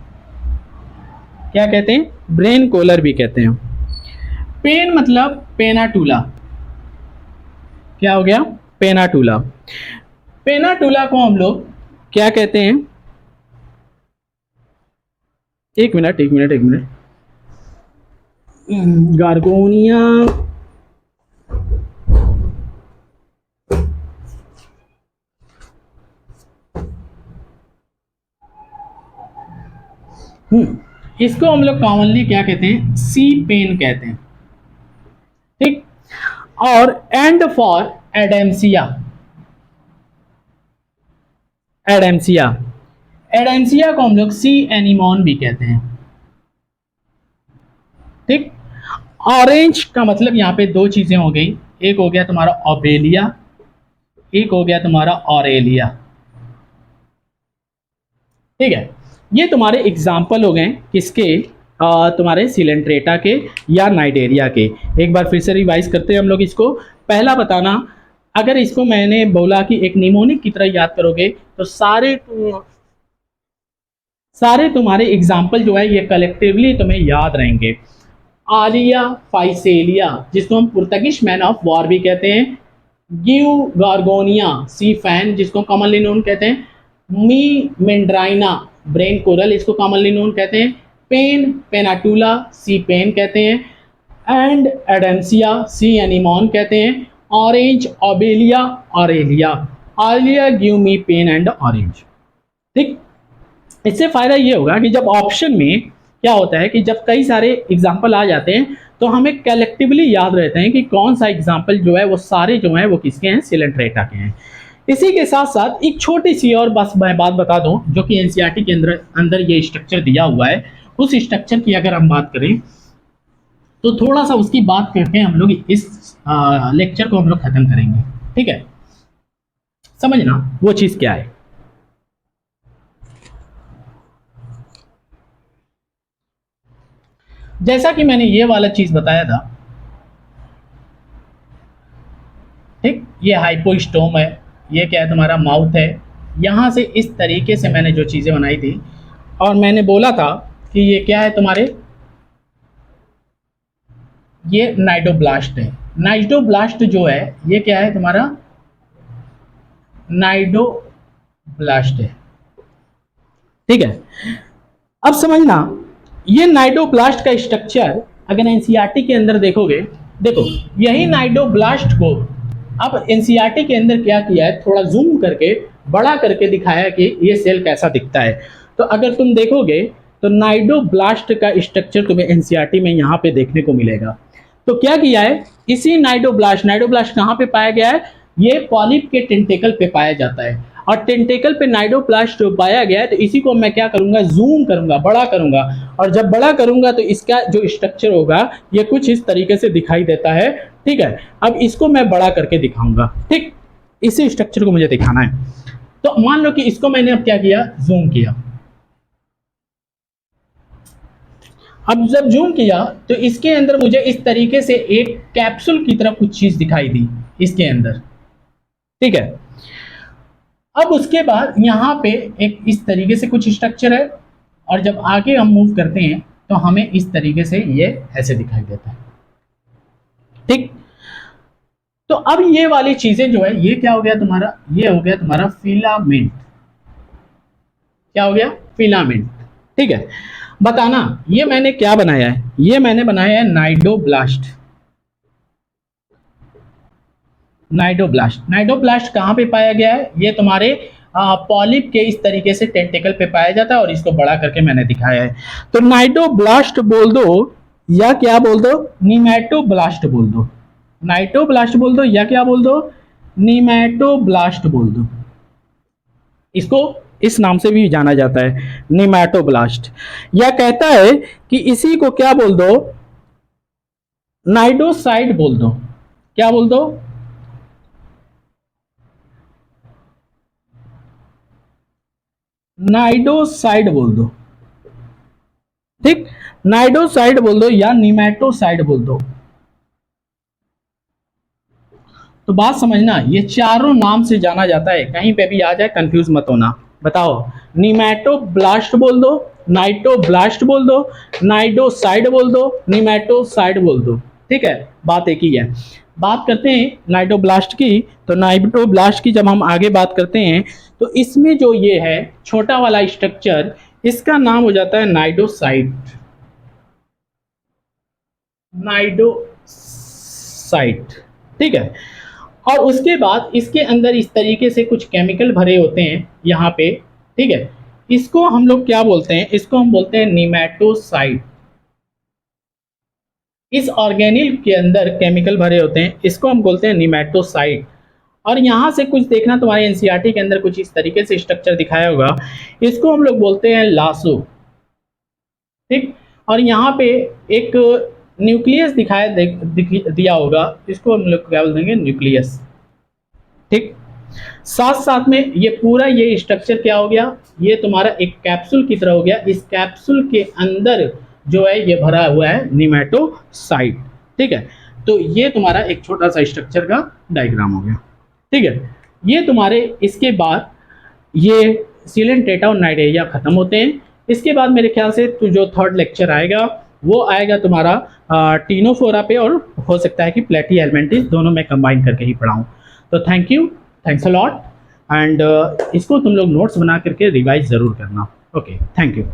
A: क्या कहते हैं, ब्रेन कोरल भी कहते हैं। पेन मतलब पेनाटूला, क्या हो गया, पेनाटूला। पेनाटूला को हम लोग क्या कहते हैं, एक मिनट एक मिनट एक मिनट, गार्गोनिया इसको हम लोग कॉमनली क्या कहते हैं, सी पेन कहते हैं, ठीक। और एंड फॉर एडेम्सिया, एडेम्सिया, एडेम्सिया को हम लोग सी एनिमोन भी कहते हैं, ठीक। ऑरेंज का मतलब यहाँ पे दो चीजें हो गई, एक हो गया तुम्हारा ऑबेलिया, एक हो गया तुम्हारा ऑरेलिया, ठीक है। ये तुम्हारे एग्जाम्पल हो गए किसके, तुम्हारे सिलेंट्रेटा के या नाइडेरिया के। एक बार फिर से रिवाइज करते हैं हम लोग इसको। पहला बताना, अगर इसको मैंने बोला कि एक निमोनिक की तरह याद करोगे तो सारे तुम्हारे एग्जाम्पल जो है ये कलेक्टिवली तुम्हें याद रहेंगे। आलिया फाइसेलिया जिसको हम पुर्तगिश मैन ऑफ वॉर भी कहते हैं, गिव गार्गोनिया सी फैन जिसको कॉमनली नोन कहते हैं, मी मेंड्राइना ब्रेन कोरल इसको कॉमनली नोन कहते हैं, पेन पेनाटूला, सी पेन कहते हैं, एंड एडेंसिया, सी एनिमॉन कहते हैं, orange obelia aurelia, aurelia give me pen and orange. ठीक, इससे फायदा ये होगा कि जब ऑप्शन में क्या होता है कि जब कई सारे एग्जाम्पल आ जाते हैं तो हमें कलेक्टिवली याद रहते हैं कि कौन सा एग्जाम्पल जो है वो सारे जो है वो किसके हैं, सिलेंट्रेटा के हैं। इसी के साथ साथ एक छोटी सी और बस मैं बात बता दूं, जो कि एनसीईआरटी के अंदर ये स्ट्रक्चर दिया हुआ है, उस स्ट्रक्चर की अगर हम बात करें तो थोड़ा सा उसकी बात करके हम लोग इस लेक्चर को हम लोग खत्म करेंगे। ठीक है, समझना वो चीज क्या है। जैसा कि मैंने ये वाला चीज बताया था, ठीक, ये हाइपोस्टोम है, ये क्या है तुम्हारा माउथ है, यहां से इस तरीके से मैंने जो चीजें बनाई थी, और मैंने बोला था कि ये क्या है तुम्हारे, ये नाइडोब्लास्ट है। नाइडोब्लास्ट जो है ये क्या है तुम्हारा, नाइडोब्लास्ट है। ठीक है, अब समझना ये नाइडोब्लास्ट का स्ट्रक्चर अगर एनसीईआरटी के अंदर देखोगे, देखो यही नाइडोब्लास्ट को अब एनसीईआरटी के अंदर क्या किया है, थोड़ा जूम करके बड़ा करके दिखाया कि ये सेल कैसा दिखता है। तो अगर तुम देखोगे तो नाइडोब्लास्ट का स्ट्रक्चर तुम्हें एनसीईआरटी में यहाँ पे देखने को मिलेगा। तो क्या किया है, इसी नाइडोब्लास्ट कहाँ पे पाया गया है, ये पॉलिप के टेंटेकल पे पाया जाता है, और टेंटेकल पे नाइडोब्लास्ट जो पाया गया है, तो इसी को मैं क्या करूंगा, जूम करूंगा, बड़ा करूंगा, और जब बड़ा करूंगा तो इसका जो स्ट्रक्चर होगा ये कुछ इस तरीके से दिखाई देता है। ठीक है, अब इसको मैं बड़ा करके दिखाऊंगा। ठीक, इसी स्ट्रक्चर को मुझे दिखाना है। तो मान लो कि इसको मैंने अब क्या किया, जूम किया। अब जब जूम किया तो इसके अंदर मुझे इस तरीके से एक कैप्सूल की तरह कुछ चीज दिखाई दी इसके अंदर। ठीक है, अब उसके बाद यहाँ पे एक इस तरीके से कुछ स्ट्रक्चर है, और जब आगे हम मूव करते हैं तो हमें इस तरीके से ये ऐसे दिखाई देता है। ठीक, तो अब ये वाली चीजें जो है ये क्या हो गया तुम्हारा, ये हो गया तुम्हारा फिलामेंट। क्या हो गया, फिलामेंट। ठीक है, बताना ये मैंने क्या बनाया है, ये मैंने बनाया है नाइडोब्लास्ट। नाइडोब्लास्ट कहाँ पे पाया गया है, ये तुम्हारे पॉलिप के इस तरीके से टेंटिकल पे पाया जाता है, और इसको बड़ा करके मैंने दिखाया है। तो नाइडोब्लास्ट बोल दो या क्या बोल दो, निमैटोब्लास्ट बोल दो, नाइटोब्लास्ट बोल दो या क्या बोल दो, निमैटोब्लास्ट बोल दो। इसको इस नाम से भी जाना जाता है, निमैटोब्लास्ट। या कहता है कि इसी को क्या बोल दो, नाइडोसाइड बोल दो। क्या बोल दो, नाइडोसाइड बोल दो। ठीक, नाइडोसाइड बोल दो या निमैटोसाइड बोल दो। तो बात समझना, ये चारों नाम से जाना जाता है, कहीं पे भी आ जाए कंफ्यूज मत होना। बताओ, निमैटोब्लास्ट बोल दो, नाइटोब्लास्ट बोल दो, नाइडोसाइड बोल दो, निमैटोसाइड बोल दो। ठीक है, बात एक ही है। बात करते हैं नाइडोब्लास्ट की। तो नाइडोब्लास्ट की जब हम आगे बात करते हैं तो इसमें जो ये है छोटा वाला स्ट्रक्चर, इसका नाम हो जाता है नाइडोसाइड। नाइडोसाइड। ठीक है, और उसके बाद इसके अंदर इस तरीके से कुछ केमिकल भरे होते हैं यहाँ पे। ठीक है, इसको हम लोग क्या बोलते हैं, इसको हम बोलते हैं निमैटोसाइड। इस ऑर्गेनिल के अंदर केमिकल भरे होते हैं, इसको हम बोलते हैं निमैटोसाइड। और यहाँ से कुछ देखना, तुम्हारे एनसीईआरटी के अंदर कुछ इस तरीके से स्ट्रक्चर दिखाया होगा, इसको हम लोग बोलते हैं लासो। ठीक, और यहाँ पे एक न्यूक्लियस दिया होगा, इसको हम लोग क्या बोल देंगे, न्यूक्लियस। ठीक, साथ साथ में ये पूरा ये स्ट्रक्चर क्या हो गया, ये तुम्हारा एक कैप्सूल की तरह हो गया। इस कैप्सूल के अंदर जो है ये भरा हुआ है निमैटोसाइड। ठीक है, तो ये तुम्हारा एक छोटा सा स्ट्रक्चर का डायग्राम हो गया। ठीक है, ये तुम्हारे इसके बाद ये सिलेंट्रेटा और नाइडेरिया खत्म होते हैं। इसके बाद मेरे ख्याल से तो जो थर्ड लेक्चर आएगा वो आएगा तुम्हारा टीनोफोरा पे, और हो सकता है कि प्लेटी एलिमेंटिस, दोनों में कंबाइन करके ही पढ़ाऊँ। तो thank you, thanks a lot, and इसको तुम लोग नोट्स बना करके रिवाइज ज़रूर करना। Okay, thank you.